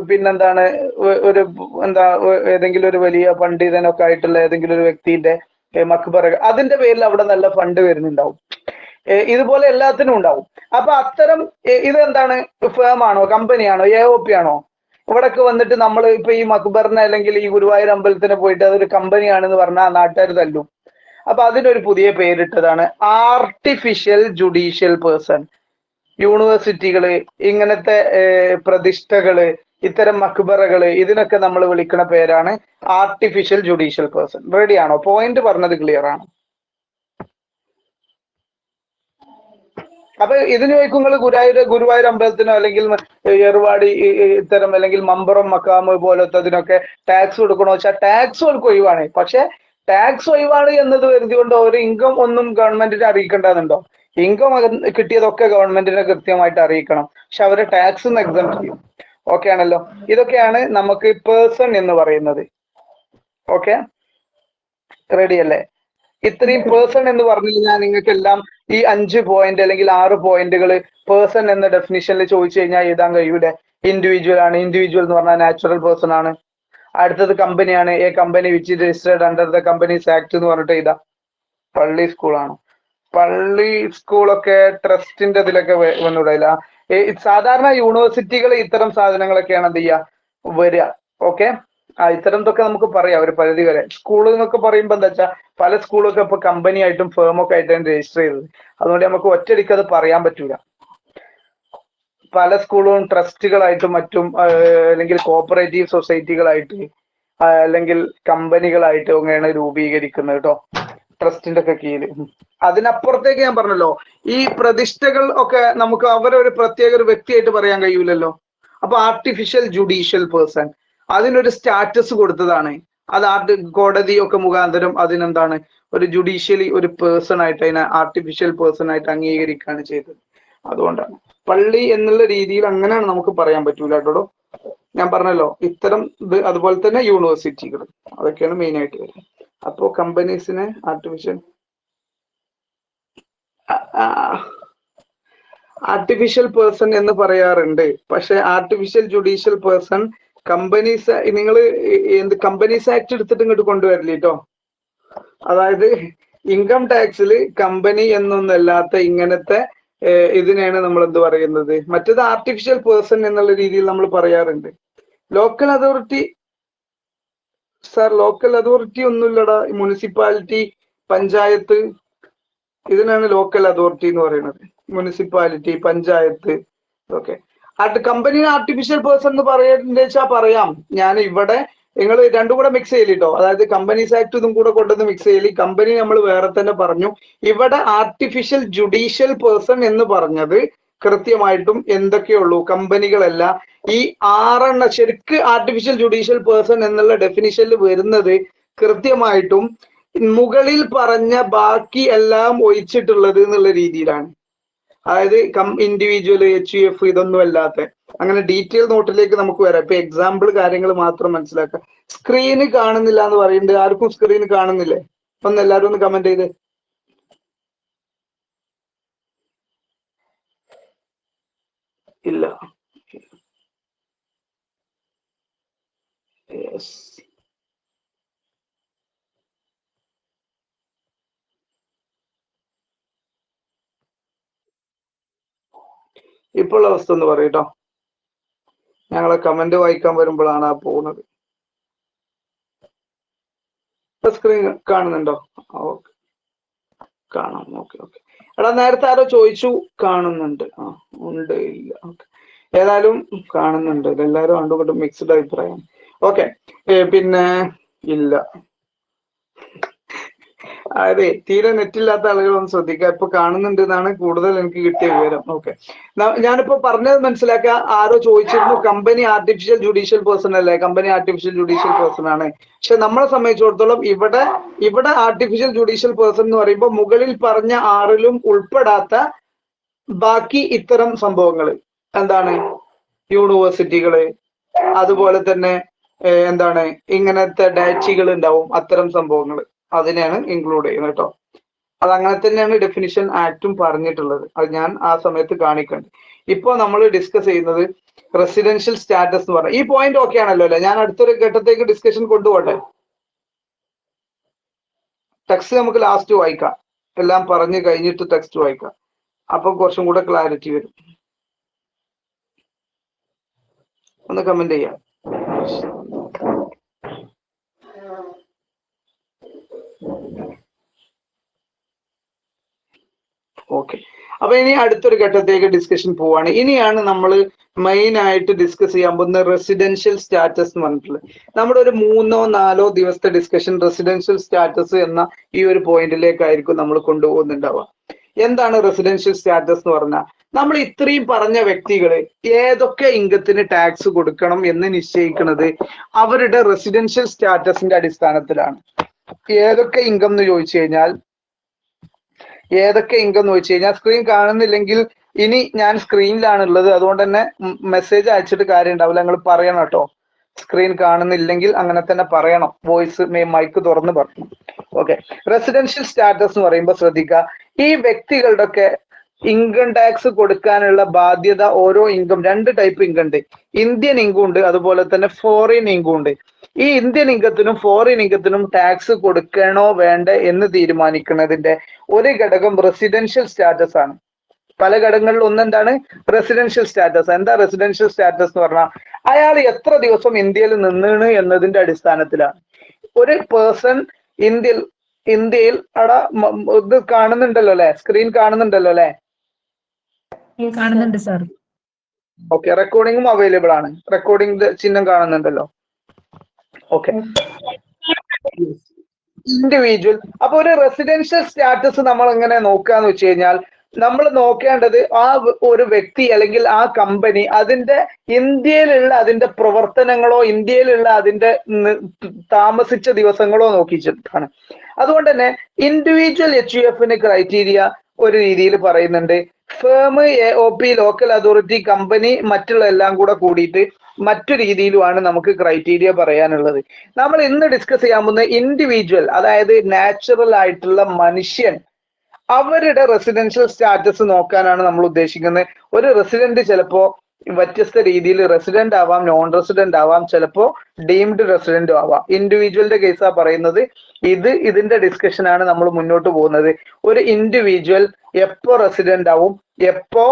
പിന്നെന്താണ് ഒരു ഏതെങ്കിലും ഒരു വലിയ പണ്ഡിതനൊക്കെ ആയിട്ടുള്ള ഏതെങ്കിലും ഒരു വ്യക്തിന്റെ മക്ബറകൾ, അതിന്റെ പേരിൽ അവിടെ നല്ല ഫണ്ട് വരുന്നുണ്ടാവും. ഇതുപോലെ എല്ലാത്തിനും ഉണ്ടാവും. അപ്പൊ അത്തരം ഇതെന്താണ്? ഫേം ആണോ? കമ്പനിയാണോ? AOP ആണോ? ഇവിടൊക്കെ വന്നിട്ട് നമ്മൾ ഇപ്പൊ ഈ മക്ബറിനെ അല്ലെങ്കിൽ ഈ ഗുരുവായൂർ അമ്പലത്തിന് പോയിട്ട് അതൊരു കമ്പനിയാണെന്ന് പറഞ്ഞാൽ നാട്ടുകാർ തല്ലും. അപ്പൊ അതിനൊരു പുതിയ പേരിട്ടതാണ് ആർട്ടിഫിഷ്യൽ ജുഡീഷ്യൽ പേഴ്സൺ. യൂണിവേഴ്സിറ്റികള്, ഇങ്ങനത്തെ പ്രതിഷ്ഠകള്, ഇത്തരം മക്ബറകള്, ഇതിനൊക്കെ നമ്മൾ വിളിക്കുന്ന പേരാണ് ആർട്ടിഫിഷ്യൽ ജുഡീഷ്യൽ പേഴ്സൺ. റെഡി ആണോ? പോയിന്റ് പറഞ്ഞത് ക്ലിയർ ആണ്? അപ്പൊ ഇതിന് ചോദിക്കും, നിങ്ങൾ ഗുരുവായൂർ അമ്പലത്തിനോ അല്ലെങ്കിൽ ഏറുവാടി ഇത്തരം അല്ലെങ്കിൽ മമ്പുറം മക്കാമ് പോലത്തെ അതിനൊക്കെ ടാക്സ് കൊടുക്കണോ വെച്ചാൽ ടാക്സ് അവർക്ക് ഒഴിവാണ്. പക്ഷെ ടാക്സ് ഒഴിവാണ് എന്നത് കരുതികൊണ്ട് ഒരു ഇൻകം ഒന്നും ഗവൺമെന്റിനെ അറിയിക്കേണ്ടതുണ്ടോ? ഇൻകം കിട്ടിയതൊക്കെ ഗവൺമെന്റിനെ കൃത്യമായിട്ട് അറിയിക്കണം. പക്ഷെ അവരെ ടാക്സ് എക്സം ചെയ്യും. ഓക്കെ ആണല്ലോ? ഇതൊക്കെയാണ് നമുക്ക് പേഴ്സൺ എന്ന് പറയുന്നത്. ഓക്കെ, റെഡി അല്ലേ? ഇത്രയും പേഴ്സൺ എന്ന് പറഞ്ഞു കഴിഞ്ഞാൽ നിങ്ങൾക്ക് എല്ലാം ഈ 5 പോയിന്റ് അല്ലെങ്കിൽ 6 പോയിന്റുകൾ പേഴ്സൺ എന്ന ഡെഫിനിഷനിൽ ചോദിച്ചു കഴിഞ്ഞാൽ എഴുതാൻ കഴിയൂലെ? ഇൻഡിവിജ്വൽ ആണ്. ഇൻഡിവിജ്വൽ എന്ന് പറഞ്ഞാൽ നാച്ചുറൽ പേഴ്സൺ ആണ്. അടുത്തത് കമ്പനിയാണ്. A company which registered under the companies act എന്ന് പറഞ്ഞിട്ട് എഴുതാം. പള്ളി സ്കൂളാണ്. പള്ളി സ്കൂളൊക്കെ ട്രസ്റ്റിന്റെ ഇതിലൊക്കെ വന്നുകൂടില്ല. സാധാരണ യൂണിവേഴ്സിറ്റികൾ ഇത്തരം സാധനങ്ങളൊക്കെയാണ് എന്ത് ചെയ്യുക വരിക. ഓക്കെ, ഇത്തരത്തൊക്കെ നമുക്ക് പറയാം ഒരു പരിധി വരെ. സ്കൂൾ എന്നൊക്കെ പറയുമ്പോൾ എന്താ വെച്ചാൽ പല സ്കൂളൊക്കെ ഇപ്പൊ കമ്പനി ആയിട്ടും ഫേമൊക്കെ ആയിട്ടാണ് രജിസ്റ്റർ ചെയ്തത്. അതുകൊണ്ട് നമുക്ക് ഒറ്റയടിക്ക് അത് പറയാൻ പറ്റൂല. പല സ്കൂളും ട്രസ്റ്റുകളായിട്ടും മറ്റും അല്ലെങ്കിൽ കോപ്പറേറ്റീവ് സൊസൈറ്റികളായിട്ട് അല്ലെങ്കിൽ കമ്പനികളായിട്ട് ഒക്കെയാണ് രൂപീകരിക്കുന്നത് കേട്ടോ, ട്രസ്റ്റിന്റെ ഒക്കെ കീഴിൽ. അതിനപ്പുറത്തേക്ക് ഞാൻ പറഞ്ഞല്ലോ, ഈ പ്രതിഷ്ഠകൾ ഒക്കെ നമുക്ക് അവരൊരു പ്രത്യേക ഒരു വ്യക്തിയായിട്ട് പറയാൻ കഴിയൂലല്ലോ. അപ്പൊ ആർട്ടിഫിഷ്യൽ ജുഡീഷ്യൽ പേഴ്സൺ അതിനൊരു സ്റ്റാറ്റസ് കൊടുത്തതാണ്. അത് കോടതി ഒക്കെ മുഖാന്തരം അതിനെന്താണ് ഒരു ജുഡീഷ്യലി ഒരു പേഴ്സൺ ആയിട്ട് അതിനെ ആർട്ടിഫിഷ്യൽ പേഴ്സൺ ആയിട്ട് അംഗീകരിക്കുകയാണ് ചെയ്തത്. അതുകൊണ്ടാണ് പള്ളി എന്നുള്ള രീതിയിൽ അങ്ങനെയാണ് നമുക്ക് പറയാൻ പറ്റൂല കേട്ടോ. ഞാൻ പറഞ്ഞല്ലോ ഇത്തരം ഇത്. അതുപോലെ തന്നെ യൂണിവേഴ്സിറ്റികൾ, അതൊക്കെയാണ് മെയിൻ ആയിട്ട് വരുന്നത്. അപ്പോ കമ്പനീസിനെ ആർട്ടിഫിഷ്യൽ പേഴ്സൺ എന്ന് പറയാറുണ്ട്. പക്ഷെ ആർട്ടിഫിഷ്യൽ ജുഡീഷ്യൽ പേഴ്സൺ കമ്പനീസ്, നിങ്ങൾ എന്ത് കമ്പനീസ് ആക്ട് എടുത്തിട്ട് ഇങ്ങോട്ട് കൊണ്ടുവരില്ല കേട്ടോ. അതായത് ഇൻകം ടാക്സിൽ കമ്പനി എന്നൊന്നല്ലാത്ത ഇങ്ങനത്തെ ഇതിനെയാണ് നമ്മൾ എന്ത് പറയുന്നത്? മറ്റേത് ആർട്ടിഫിഷ്യൽ പേഴ്സൺ എന്നുള്ള രീതിയിൽ നമ്മൾ പറയാറുണ്ട്. Local authority, sir local authority ഒന്നുമില്ലടാ. മുനിസിപ്പാലിറ്റി, പഞ്ചായത്ത്, ഇതിനാണ് ലോക്കൽ അതോറിറ്റി എന്ന് പറയുന്നത്. Municipality, panchayat, okay. കമ്പനിനെ ആർട്ടിഫിഷ്യൽ പേഴ്സൺ എന്ന് പറയുന്നത് വെച്ചാൽ പറയാം. ഞാൻ ഇവിടെ നിങ്ങൾ രണ്ടും കൂടെ മിക്സ് ചെയ്യലിട്ടോ. അതായത് കമ്പനീസ് ആക്ട് ഇതും കൂടെ കൊണ്ടുവന്ന് മിക്സ് ചെയ്യല്. കമ്പനി നമ്മൾ വേറെ തന്നെ പറഞ്ഞു. ഇവിടെ ആർട്ടിഫിഷ്യൽ ജുഡീഷ്യൽ പേഴ്സൺ എന്ന് പറഞ്ഞത് കൃത്യമായിട്ടും എന്തൊക്കെയുള്ളൂ? കമ്പനികളല്ല. ഈ 6 ശരിക്ക് ആർട്ടിഫിഷ്യൽ ജുഡീഷ്യൽ പേഴ്സൺ എന്നുള്ള ഡെഫിനിഷനിൽ വരുന്നത് കൃത്യമായിട്ടും മുകളിൽ പറഞ്ഞ ബാക്കി എല്ലാം ഒഴിച്ചിട്ടുള്ളത് എന്നുള്ള രീതിയിലാണ്. അതായത് ഇൻഡിവിജ്വൽ, HUF ഇതൊന്നും അല്ലാത്ത അങ്ങനെ ഡീറ്റെയിൽ നോട്ടിലേക്ക് നമുക്ക് വരാം. ഇപ്പൊ എക്സാമ്പിൾ കാര്യങ്ങൾ മാത്രം മനസ്സിലാക്കാം. സ്ക്രീന് കാണുന്നില്ല എന്ന് പറയുന്നുണ്ട്. ആർക്കും സ്ക്രീന് കാണുന്നില്ലേ? ഒന്ന് എല്ലാവരും ഒന്ന് കമന്റ് ചെയ്ത്. ഇല്ല. യെസ്, ഇപ്പോൾ ഉള്ള അവസ്ഥ ഒന്ന് പറയൂട്ടോ. ഞങ്ങളെ കമന്റ് വായിക്കാൻ വരുമ്പോഴാണ് ആ പോകുന്നത്. സ്ക്രീൻ കാണുന്നുണ്ടോ? ഓക്കെ, കാണാം. Okay okay. എടാ നേരത്തെ ആരോ ചോദിച്ചു, കാണുന്നുണ്ട്. ആ ഉണ്ട്, ഇല്ല, ഓക്കെ. ഏതായാലും കാണുന്നുണ്ട്. എല്ലാവരും അങ്ങോട്ടും മിക്സ്ഡ് അഭിപ്രായം. ഓക്കെ, പിന്നെ ഇല്ല, അതെ, തീരെ നെറ്റില്ലാത്ത ആളുകളൊന്നും ശ്രദ്ധിക്കുക. ഇപ്പൊ കാണുന്നുണ്ട് എന്നാണ് കൂടുതൽ എനിക്ക് കിട്ടിയ വിവരം. ഓക്കെ, ഞാനിപ്പോ പറഞ്ഞത് മനസ്സിലാക്കുക. ആരോ ചോദിച്ചിരുന്നു, കമ്പനി ആർട്ടിഫിഷ്യൽ ജുഡീഷ്യൽ പേഴ്സൺ അല്ലേ? കമ്പനി ആർട്ടിഫിഷ്യൽ ജുഡീഷ്യൽ പേഴ്സൺ ആണ്. പക്ഷെ നമ്മളെ സംബന്ധിച്ചിടത്തോളം ഇവിടെ ആർട്ടിഫിഷ്യൽ ജുഡീഷ്യൽ പേഴ്സൺ എന്ന് പറയുമ്പോൾ മുകളിൽ പറഞ്ഞ ആറിലും ഉൾപ്പെടാത്ത ബാക്കി ഇത്തരം സംഭവങ്ങൾ എന്താണ്, യൂണിവേഴ്സിറ്റികള്, അതുപോലെ തന്നെ എന്താണ് ഇങ്ങനത്തെ ഡാച്ചികൾ ഉണ്ടാവും, അത്തരം സംഭവങ്ങൾ അതിനെയാണ് ഇൻക്ലൂഡ് ചെയ്യുന്നത് കേട്ടോ. അത് അങ്ങനെ തന്നെയാണ് ഡെഫിനിഷൻ ആക്ടും പറഞ്ഞിട്ടുള്ളത്. അത് ഞാൻ ആ സമയത്ത് കാണിക്കുന്നുണ്ട്. ഇപ്പൊ നമ്മൾ ഡിസ്കസ് ചെയ്യുന്നത് റെസിഡൻഷ്യൽ സ്റ്റാറ്റസ് എന്ന് പറഞ്ഞാൽ ഈ പോയിന്റ് ഓക്കെ ആണല്ലോ അല്ലെ? ഞാൻ അടുത്തൊരു ഘട്ടത്തേക്ക് ഡിസ്കഷൻ കൊണ്ടുപോട്ടെ. ടെക്സ്റ്റ് നമുക്ക് ലാസ്റ്റ് വായിക്കാം, എല്ലാം പറഞ്ഞു കഴിഞ്ഞിട്ട് ടെക്സ്റ്റ് വായിക്കാം. അപ്പൊ കുറച്ചും കൂടെ ക്ലാരിറ്റി വരും. ഒന്ന് കമന്റ് ചെയ്യാം. ഓക്കെ, അപ്പൊ ഇനി അടുത്തൊരു ഘട്ടത്തേക്ക് ഡിസ്കഷൻ പോവാണ്. ഇനിയാണ് നമ്മൾ മെയിൻ ആയിട്ട് ഡിസ്കസ് ചെയ്യാൻ പോകുന്ന റെസിഡൻഷ്യൽ സ്റ്റാറ്റസ് എന്ന് പറഞ്ഞിട്ടുള്ളത്. നമ്മുടെ ഒരു 3-4 ദിവസത്തെ ഡിസ്കഷൻ റെസിഡൻഷ്യൽ സ്റ്റാറ്റസ് എന്ന ഈ ഒരു പോയിന്റിലേക്കായിരിക്കും നമ്മൾ കൊണ്ടുപോകുന്നുണ്ടാവുക. എന്താണ് റെസിഡൻഷ്യൽ സ്റ്റാറ്റസ് എന്ന് പറഞ്ഞാൽ, നമ്മൾ ഇത്രയും പറഞ്ഞ വ്യക്തികള് ഏതൊക്കെ ഇൻകത്തിന് ടാക്സ് കൊടുക്കണം എന്ന് നിശ്ചയിക്കുന്നത് അവരുടെ റെസിഡൻഷ്യൽ സ്റ്റാറ്റസിന്റെ അടിസ്ഥാനത്തിലാണ്. ഏതൊക്കെ ഇൻകം എന്ന് ചോദിച്ചു കഴിഞ്ഞാൽ, സ്ക്രീൻ കാണുന്നില്ലെങ്കിൽ ഇനി ഞാൻ സ്ക്രീനിലാണ് ഉള്ളത്, അതുകൊണ്ട് തന്നെ മെസ്സേജ് അയച്ചിട്ട് കാര്യം ഉണ്ടാവില്ല, നിങ്ങൾ പറയണം കേട്ടോ. സ്ക്രീൻ കാണുന്നില്ലെങ്കിൽ അങ്ങനെ തന്നെ പറയണം, വോയിസ് മൈക്ക് തുറന്ന് പറയണം. ഓക്കെ, റെസിഡൻഷ്യൽ സ്റ്റാറ്റസ് എന്ന് പറയുമ്പോൾ ശ്രദ്ധിക്കുക, ഈ വ്യക്തികളുടെ ഒക്കെ ഇൻകം ടാക്സ് കൊടുക്കാനുള്ള ബാധ്യത ഓരോ ഇൻകം, 2 ടൈപ്പ് ഇൻകം ഉണ്ട്. ഇന്ത്യൻ ഇൻകം ഉണ്ട്, അതുപോലെ തന്നെ ഫോറിൻ ഇൻകം ഉണ്ട്. ഈ ഇന്ത്യൻ ഇൻകത്തിനും ഫോറിൻ ഇൻകത്തിനും ടാക്സ് കൊടുക്കണോ വേണ്ട എന്ന് തീരുമാനിക്കുന്നതിന്റെ ഒരു ഘടകം റെസിഡൻഷ്യൽ സ്റ്റാറ്റസ് ആണ്. പല ഘടകങ്ങളിൽ ഒന്നെന്താണ് റെസിഡൻഷ്യൽ സ്റ്റാറ്റസ്. എന്താ റെസിഡൻഷ്യൽ സ്റ്റാറ്റസ് എന്ന് പറഞ്ഞാൽ, അയാൾ എത്ര ദിവസം ഇന്ത്യയിൽ നിന്നാണ് എന്നതിന്റെ അടിസ്ഥാനത്തിലാണ്. ഒരു പേഴ്സൺ ഇന്ത്യയിൽ അവിടെ ഇത് കാണുന്നുണ്ടല്ലോ അല്ലെ? സ്ക്രീൻ കാണുന്നുണ്ടല്ലോ അല്ലെ? കാണുന്നുണ്ട് സാർ. ഓക്കെ, റെക്കോർഡിംഗും അവൈലബിൾ ആണ്. റെക്കോർഡിംഗ് ചിഹ്നം കാണുന്നുണ്ടല്ലോ. Okay, individual. അപ്പൊ ഒരു റെസിഡൻഷ്യൽ സ്റ്റാറ്റസ് നമ്മൾ എങ്ങനെ നോക്കാന്ന് വെച്ച് കഴിഞ്ഞാൽ, നമ്മൾ നോക്കേണ്ടത് ആ ഒരു വ്യക്തി അല്ലെങ്കിൽ ആ കമ്പനി ഇന്ത്യയിലുള്ള അതിന്റെ പ്രവർത്തനങ്ങളോ ഇന്ത്യയിലുള്ള അതിന്റെ താമസിച്ച ദിവസങ്ങളോ നോക്കിച്ചിട്ടാണ്. അതുകൊണ്ട് തന്നെ ഇൻഡിവിജ്വൽ HUFന് ക്രൈറ്റീരിയ ഒരു രീതിയിൽ പറയുന്നുണ്ട്. Firm, AOP, local authority, company, മറ്റുള്ള എല്ലാം കൂടെ കൂടിയിട്ട് മറ്റു രീതിയിലുമാണ് നമുക്ക് ക്രൈറ്റീരിയ പറയാനുള്ളത്. നമ്മൾ ഇന്ന് ഡിസ്കസ് ചെയ്യാൻ പോകുന്ന ഇൻഡിവിജ്വൽ, അതായത് നാച്ചുറൽ ആയിട്ടുള്ള മനുഷ്യൻ, അവരുടെ റെസിഡൻഷ്യൽ സ്റ്റാറ്റസ് നോക്കാനാണ് നമ്മൾ ഉദ്ദേശിക്കുന്നത്. ഒരു റെസിഡന്റ് ചിലപ്പോ വ്യത്യസ്ത രീതിയിൽ റെസിഡന്റ് ആവാം, നോൺ റെസിഡന്റ് ആവാം, ചിലപ്പോ ഡീംഡ് റെസിഡന്റും ആവാം. ഇൻഡിവിജ്വലിന്റെ കേസാ പറയുന്നത്. ഇതിന്റെ ഡിസ്കഷൻ ആണ് നമ്മൾ മുന്നോട്ട് പോകുന്നത്. ഒരു ഇൻഡിവിജ്വൽ എപ്പോ റെസിഡന്റ് ആവും, എപ്പോ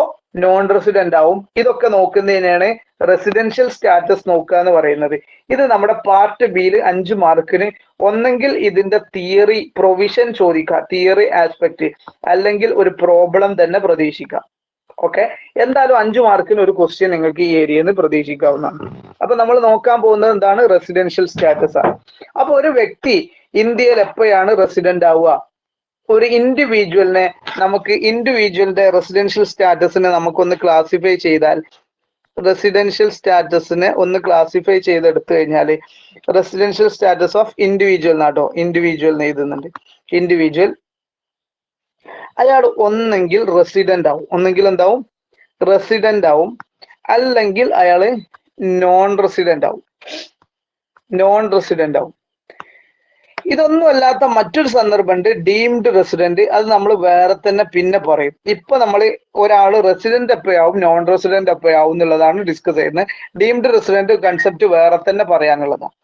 നോൺ റെസിഡന്റ് ആവും, ഇതൊക്കെ നോക്കുന്നതിനാണ് റെസിഡൻഷ്യൽ സ്റ്റാറ്റസ് നോക്കുക എന്ന് പറയുന്നത്. ഇത് നമ്മുടെ പാർട്ട് ബിയിൽ 5 മാർക്കിന് ഒന്നെങ്കിൽ ഇതിന്റെ തിയറി പ്രൊവിഷൻ ചോദിക്കാം, തിയറി ആസ്പെക്ട്, അല്ലെങ്കിൽ ഒരു പ്രോബ്ലം തന്നെ പ്രതീക്ഷിക്കാം. ഓക്കെ, എന്തായാലും 5 മാർക്കിന് ഒരു ക്വസ്റ്റ്യൻ നിങ്ങൾക്ക് ഈ ഏരിയയിൽ നിന്ന് പ്രതീക്ഷിക്കാവുന്നതാണ്. അപ്പൊ നമ്മൾ നോക്കാൻ പോകുന്നത് എന്താണ്, റെസിഡൻഷ്യൽ സ്റ്റാറ്റസ് ആണ്. അപ്പൊ ഒരു വ്യക്തി ഇന്ത്യയിൽ എപ്പോഴാണ് റെസിഡന്റ് ആവുക? ഒരു ഇൻഡിവിജ്വലിനെ ഇൻഡിവിജ്വലിന്റെ റെസിഡൻഷ്യൽ സ്റ്റാറ്റസിനെ നമുക്കൊന്ന് ക്ലാസിഫൈ ചെയ്താൽ, റെസിഡൻഷ്യൽ സ്റ്റാറ്റസിനെ ഒന്ന് ക്ലാസിഫൈ ചെയ്തെടുത്തു കഴിഞ്ഞാൽ, റെസിഡൻഷ്യൽ സ്റ്റാറ്റസ് ഓഫ് ഇൻഡിവിജ്വൽ എന്നാട്ടോ, ഇൻഡിവിജ്വൽ എഴുതുന്നുണ്ട്. ഇൻഡിവിജ്വൽ അയാൾ ഒന്നെങ്കിൽ റെസിഡന്റ് ആവും, റെസിഡന്റ് ആവും, അല്ലെങ്കിൽ അയാള് നോൺ റെസിഡന്റ് ആവും. ഇതൊന്നും അല്ലാത്ത മറ്റൊരു സന്ദർഭമുണ്ട്, ഡീംഡ് റെസിഡന്റ്. അത് നമ്മൾ വേറെ തന്നെ പിന്നെ പറയും. ഇപ്പൊ നമ്മൾ ഒരാള് റെസിഡന്റ് എപ്പോഴാവും, നോൺ റെസിഡന്റ് എപ്പോഴാവും എന്നുള്ളതാണ് ഡിസ്കസ് ചെയ്യുന്നത്. ഡീംഡ് റെസിഡന്റ് കൺസെപ്റ്റ് വേറെ തന്നെ പറയാനുള്ളതാണ്.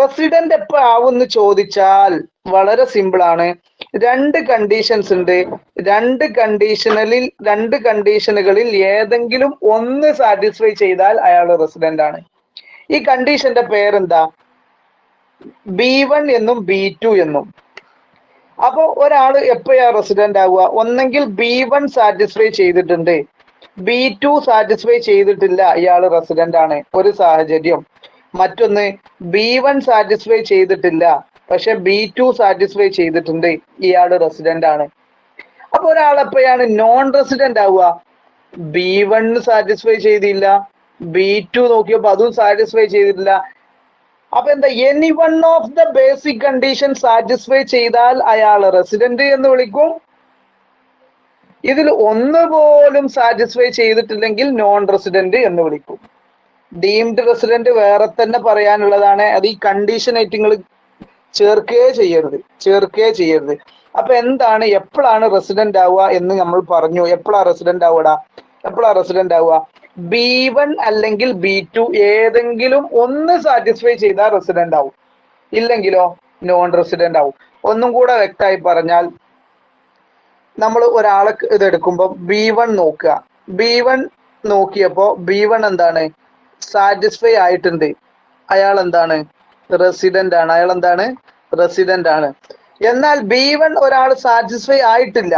റെസിഡന്റ് എപ്പോ ആവും എന്ന് ചോദിച്ചാൽ വളരെ സിമ്പിൾ ആണ്. രണ്ട് കണ്ടീഷൻസ് ഉണ്ട്. രണ്ട് കണ്ടീഷനുകളിൽ ഏതെങ്കിലും ഒന്ന് സാറ്റിസ്ഫൈ ചെയ്താൽ അയാൾ റെസിഡന്റ് ആണ്. ഈ കണ്ടീഷന്റെ പേരെന്താ? B1 എന്നും B2 എന്നും. അപ്പൊ ഒരാൾ എപ്പോഴാ റെസിഡന്റ് ആവുക? ഒന്നെങ്കിൽ B1 സാറ്റിസ്ഫൈ ചെയ്തിട്ടുണ്ട്, B2 സാറ്റിസ്ഫൈ ചെയ്തിട്ടില്ല, ഇയാൾ റെസിഡന്റ് ആണ്, ഒരു സാഹചര്യം. മറ്റൊന്ന് B1 സാറ്റിസ്ഫൈ ചെയ്തിട്ടില്ല, പക്ഷെ B2 സാറ്റിസ്ഫൈ ചെയ്തിട്ടുണ്ട്, ഇയാൾ റെസിഡന്റ് ആണ്. അപ്പൊ ഒരാൾ എപ്പോഴാണ് നോൺ റെസിഡന്റ് ആവുക? B1 സാറ്റിസ്ഫൈ ചെയ്തില്ല, B2 നോക്കിയപ്പോ അതും സാറ്റിസ്ഫൈ ചെയ്തിട്ടില്ല. അപ്പൊ എന്താ? Any one of the basic condition satisfy ചെയ്താൽ അയാൾ റെസിഡന്റ് എന്ന് വിളിക്കും. ഇതിൽ ഒന്ന് പോലും സാറ്റിസ്ഫൈ ചെയ്തിട്ടില്ലെങ്കിൽ നോൺ റെസിഡന്റ് എന്ന് വിളിക്കും. ഡീംഡ് റെസിഡന്റ് വേറെ തന്നെ പറയാനുള്ളതാണ്. അത് ഈ കണ്ടീഷനായിട്ട് നിങ്ങൾ ചേർക്കേ ചെയ്യരുത്. അപ്പൊ എന്താണ്, എപ്പോഴാണ് റെസിഡന്റ് ആവുക എന്ന് നമ്മൾ പറഞ്ഞു. എപ്പോഴാ റെസിഡന്റ് ആവുക? B1 അല്ലെങ്കിൽ B2 ഏതെങ്കിലും ഒന്ന് സാറ്റിസ്ഫൈ ചെയ്താൽ റെസിഡന്റ് ആവും, ഇല്ലെങ്കിലോ നോൺ റെസിഡന്റ് ആവും. ഒന്നും കൂടെ വ്യക്തമായി പറഞ്ഞാൽ, നമ്മൾ ഒരാളെ ഇതെടുക്കുമ്പോൾ B1 നോക്കുക. B1 നോക്കിയപ്പോ B1 എന്താണ്? സാറ്റിസ്ഫൈ ആയിട്ടുണ്ട്, അയാൾ എന്താണ്? റെസിഡന്റ് ആണ്. എന്നാൽ B1 ഒരാൾ സാറ്റിസ്ഫൈ ആയിട്ടില്ല,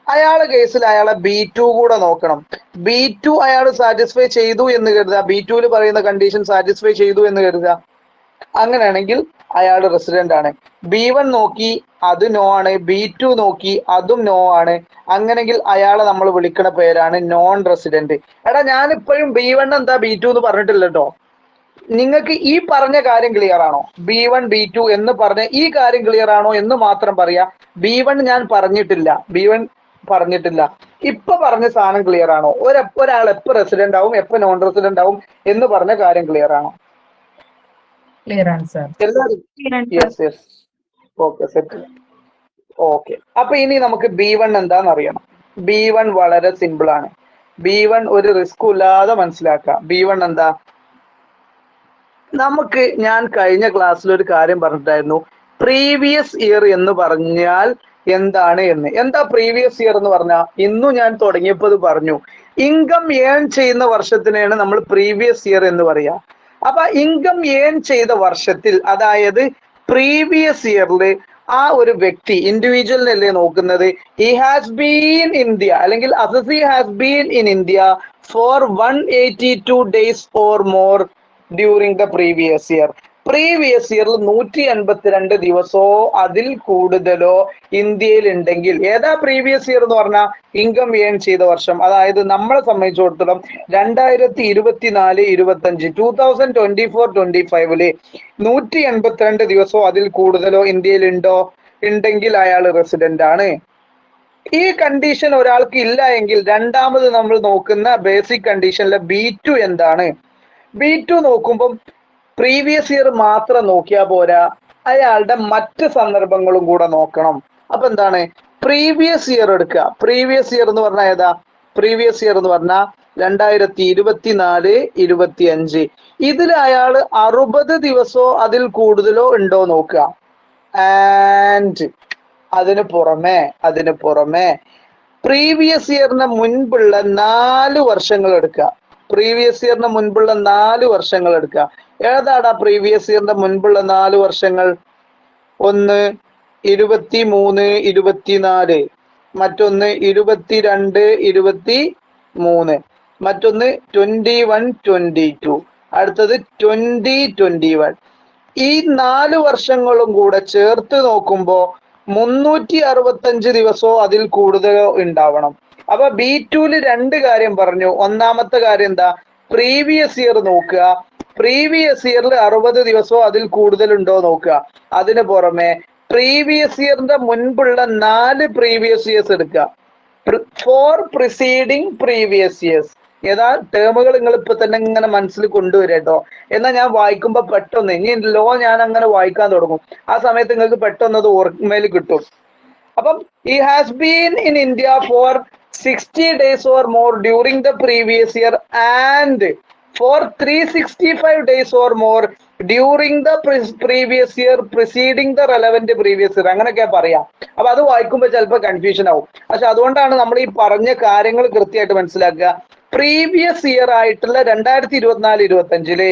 അയാളെ കേസിൽ അയാളെ B2 കൂടെ നോക്കണം. B2 അയാൾ സാറ്റിസ്ഫൈ ചെയ്തു എന്ന് കരുതുക, B2 പറയുന്ന കണ്ടീഷൻ സാറ്റിസ്ഫൈ ചെയ്തു എന്ന് കരുതുക. അങ്ങനെയാണെങ്കിൽ അയാൾ റെസിഡന്റ് ആണ്. B1 നോക്കി, അത് നോ ആണ്. B2 നോക്കി, അതും നോ ആണ്. അങ്ങനെങ്കിൽ അയാളെ നമ്മൾ വിളിക്കുന്ന പേരാണ് നോൺ റെസിഡന്റ്. എടാ, ഞാനിപ്പോഴും B1 എന്താ B2 എന്ന് പറഞ്ഞിട്ടില്ല കേട്ടോ. നിങ്ങൾക്ക് ഈ പറഞ്ഞ കാര്യം ക്ലിയർ ആണോ? B1 B2 എന്ന് പറഞ്ഞ ഈ കാര്യം ക്ലിയർ ആണോ എന്ന് മാത്രം പറയാ. B1 ഞാൻ പറഞ്ഞിട്ടില്ല. ഇപ്പൊ പറഞ്ഞ സാധനം ക്ലിയർ ആണോ? ഒരാൾ എപ്പോ റെസിഡന്റ് ആവും, എപ്പോ നോൺ റെസിഡന്റ് ആവും എന്ന് പറഞ്ഞ കാര്യം ക്ലിയർ ആണോ? ക്ലിയർ ആണ് sir. Yes. Okay, set. Okay, അപ്പൊ ഇനി നമുക്ക് B1 എന്താന്ന് അറിയണം. B1 വളരെ സിമ്പിൾ ആണ്. B1 ഒരു റിസ്ക് ഇല്ലാതെ മനസ്സിലാക്കാം. B1 എന്താ? ഞാൻ കഴിഞ്ഞ ക്ലാസ്സിൽ ഒരു കാര്യം പറഞ്ഞിട്ടായിരുന്നു, പ്രീവിയസ് ഇയർ എന്ന് പറഞ്ഞാൽ എന്താണ് എന്ന്. എന്താ പ്രീവിയസ് ഇയർ എന്ന് പറഞ്ഞാൽ? ഇന്നു ഞാൻ തുടങ്ങിയപ്പോൾ പറഞ്ഞു, ഇൻകം ഏൺ ചെയ്യുന്ന വർഷത്തിനെയാണ് നമ്മൾ പ്രീവിയസ് ഇയർ എന്ന് പറയാ. അപ്പൊ ഇൻകം ഏൺ ചെയ്ത വർഷത്തിൽ, അതായത് പ്രീവിയസ് ഇയറിൽ ആ ഒരു വ്യക്തി ഇൻഡിവിജ്വലിനല്ലേ നോക്കുന്നത്. ഹി ഹാസ് ബീൻ ഇന്ത്യ, അല്ലെങ്കിൽ assessee has been in India for 182 days or more during the previous year. Previous ഇയറിൽ 182 ദിവസമോ അതിൽ കൂടുതലോ ഇന്ത്യയിൽ ഉണ്ടെങ്കിൽ, ഏതാ പ്രീവിയസ് ഇയർ എന്ന് പറഞ്ഞാൽ? ഇൻകം ഏൺ ചെയ്ത വർഷം. അതായത് നമ്മളെ സംബന്ധിച്ചിടത്തോളം 2024-25 2024-25 182 ദിവസമോ അതിൽ കൂടുതലോ ഇന്ത്യയിൽ ഉണ്ടെങ്കിൽ അയാൾ റെസിഡന്റ് ആണ്. ഈ കണ്ടീഷൻ ഒരാൾക്ക് ഇല്ല എങ്കിൽ രണ്ടാമത് നമ്മൾ നോക്കുന്ന ബേസിക് കണ്ടീഷനിലെ B2 എന്താണ്? B2 നോക്കുമ്പം പ്രീവിയസ് ഇയർ മാത്രം നോക്കിയാൽ പോരാ, അയാളുടെ മറ്റ് സന്ദർഭങ്ങളും കൂടെ നോക്കണം. അപ്പൊ എന്താണ്? പ്രീവിയസ് ഇയർ എടുക്കുക. പ്രീവിയസ് ഇയർ എന്ന് പറഞ്ഞാൽ ഏതാ? പ്രീവിയസ് ഇയർ എന്ന് പറഞ്ഞാൽ 2024-25. ഇതിൽ അയാൾ 60 ദിവസമോ അതിൽ കൂടുതലോ ഉണ്ടോ നോക്കുക. ആൻഡ് അതിന് പുറമെ പ്രീവിയസ് ഇയറിന് മുൻപുള്ള 4 വർഷങ്ങൾ എടുക്കുക. പ്രീവിയസ് ഇയറിന് മുൻപുള്ള 4 വർഷങ്ങൾ എടുക്കുക. ഏതാടാ പ്രീവിയസ് ഇയറിന്റെ മുൻപുള്ള 4 വർഷങ്ങൾ? ഒന്ന് 23-24, മറ്റൊന്ന് 22-23, മറ്റൊന്ന് 21-22, അടുത്തത് 20-21. ഈ 4 വർഷങ്ങളും കൂടെ ചേർത്ത് നോക്കുമ്പോ 365 ദിവസമോ അതിൽ കൂടുതലോ ഉണ്ടാവണം. അപ്പൊ B2-ല് 2 കാര്യം പറഞ്ഞു. ഒന്നാമത്തെ കാര്യം എന്താ? പ്രീവിയസ് ഇയർ നോക്കുക. പ്രീവിയസ് ഇയറിൽ 60 ദിവസമോ അതിൽ കൂടുതൽ ഉണ്ടോ നോക്കുക. അതിന് പുറമെ പ്രീവിയസ് ഇയറിന്റെ മുൻപുള്ള 4 പ്രീവിയസ് ഇയേഴ്സ് എടുക്കുക. 4 പ്രിസീഡിങ് പ്രീവിയസ് ഇയേഴ്സ്. ഏതാ ടേമുകൾ നിങ്ങൾ ഇപ്പൊ തന്നെ ഇങ്ങനെ മനസ്സിൽ കൊണ്ടുവരും കേട്ടോ. എന്നാൽ ഞാൻ വായിക്കുമ്പോ പെട്ടെന്ന്, ഇനി ലോ ഞാൻ അങ്ങനെ വായിക്കാൻ തുടങ്ങും, ആ സമയത്ത് നിങ്ങൾക്ക് പെട്ടെന്ന് അത് ഓർമ്മയിൽ കിട്ടും. അപ്പം he has been in India for 60 days or more during the previous year and for 365 days or more during the previous year preceding the relevant previous year അങ്ങനെയൊക്കെ പറയാം. അപ്പൊ അത് വായിക്കുമ്പോൾ ചിലപ്പോൾ കൺഫ്യൂഷൻ ആവും. പക്ഷെ അതുകൊണ്ടാണ് നമ്മൾ ഈ പറഞ്ഞ കാര്യങ്ങൾ കൃത്യമായിട്ട് മനസ്സിലാക്കുക. പ്രീവിയസ് ഇയർ ആയിട്ടുള്ള 2024-25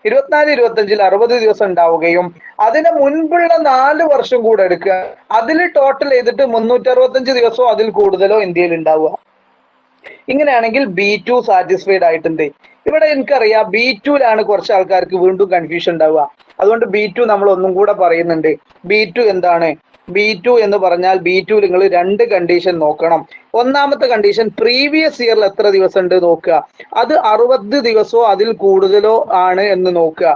60 ദിവസം ഉണ്ടാവുകയും അതിന് മുൻപുള്ള 4 വർഷം കൂടെ എടുക്കുക. അതിൽ ടോട്ടൽ ചെയ്തിട്ട് 365 ദിവസമോ അതിൽ കൂടുതലോ ഇന്ത്യയിൽ ഉണ്ടാവുക. ഇങ്ങനെയാണെങ്കിൽ B2 സാറ്റിസ്ഫൈഡ് ആയിട്ടുണ്ട്. ഇവിടെ എനിക്കറിയാം B2ലാണ് കുറച്ച് ആൾക്കാർക്ക് വീണ്ടും കൺഫ്യൂഷൻ ഉണ്ടാവുക. അതുകൊണ്ട് B2 നമ്മൾ ഒന്നും കൂടെ പറയുന്നുണ്ട്. B2 എന്താണ്? B2 എന്ന് പറഞ്ഞാൽ B2 നിങ്ങൾ 2 കണ്ടീഷൻ നോക്കണം. ഒന്നാമത്തെ കണ്ടീഷൻ പ്രീവിയസ് ഇയറിൽ എത്ര ദിവസം ഉണ്ട് നോക്കുക. അത് 60 ദിവസമോ അതിൽ കൂടുതലോ ആണ് എന്ന് നോക്കുക.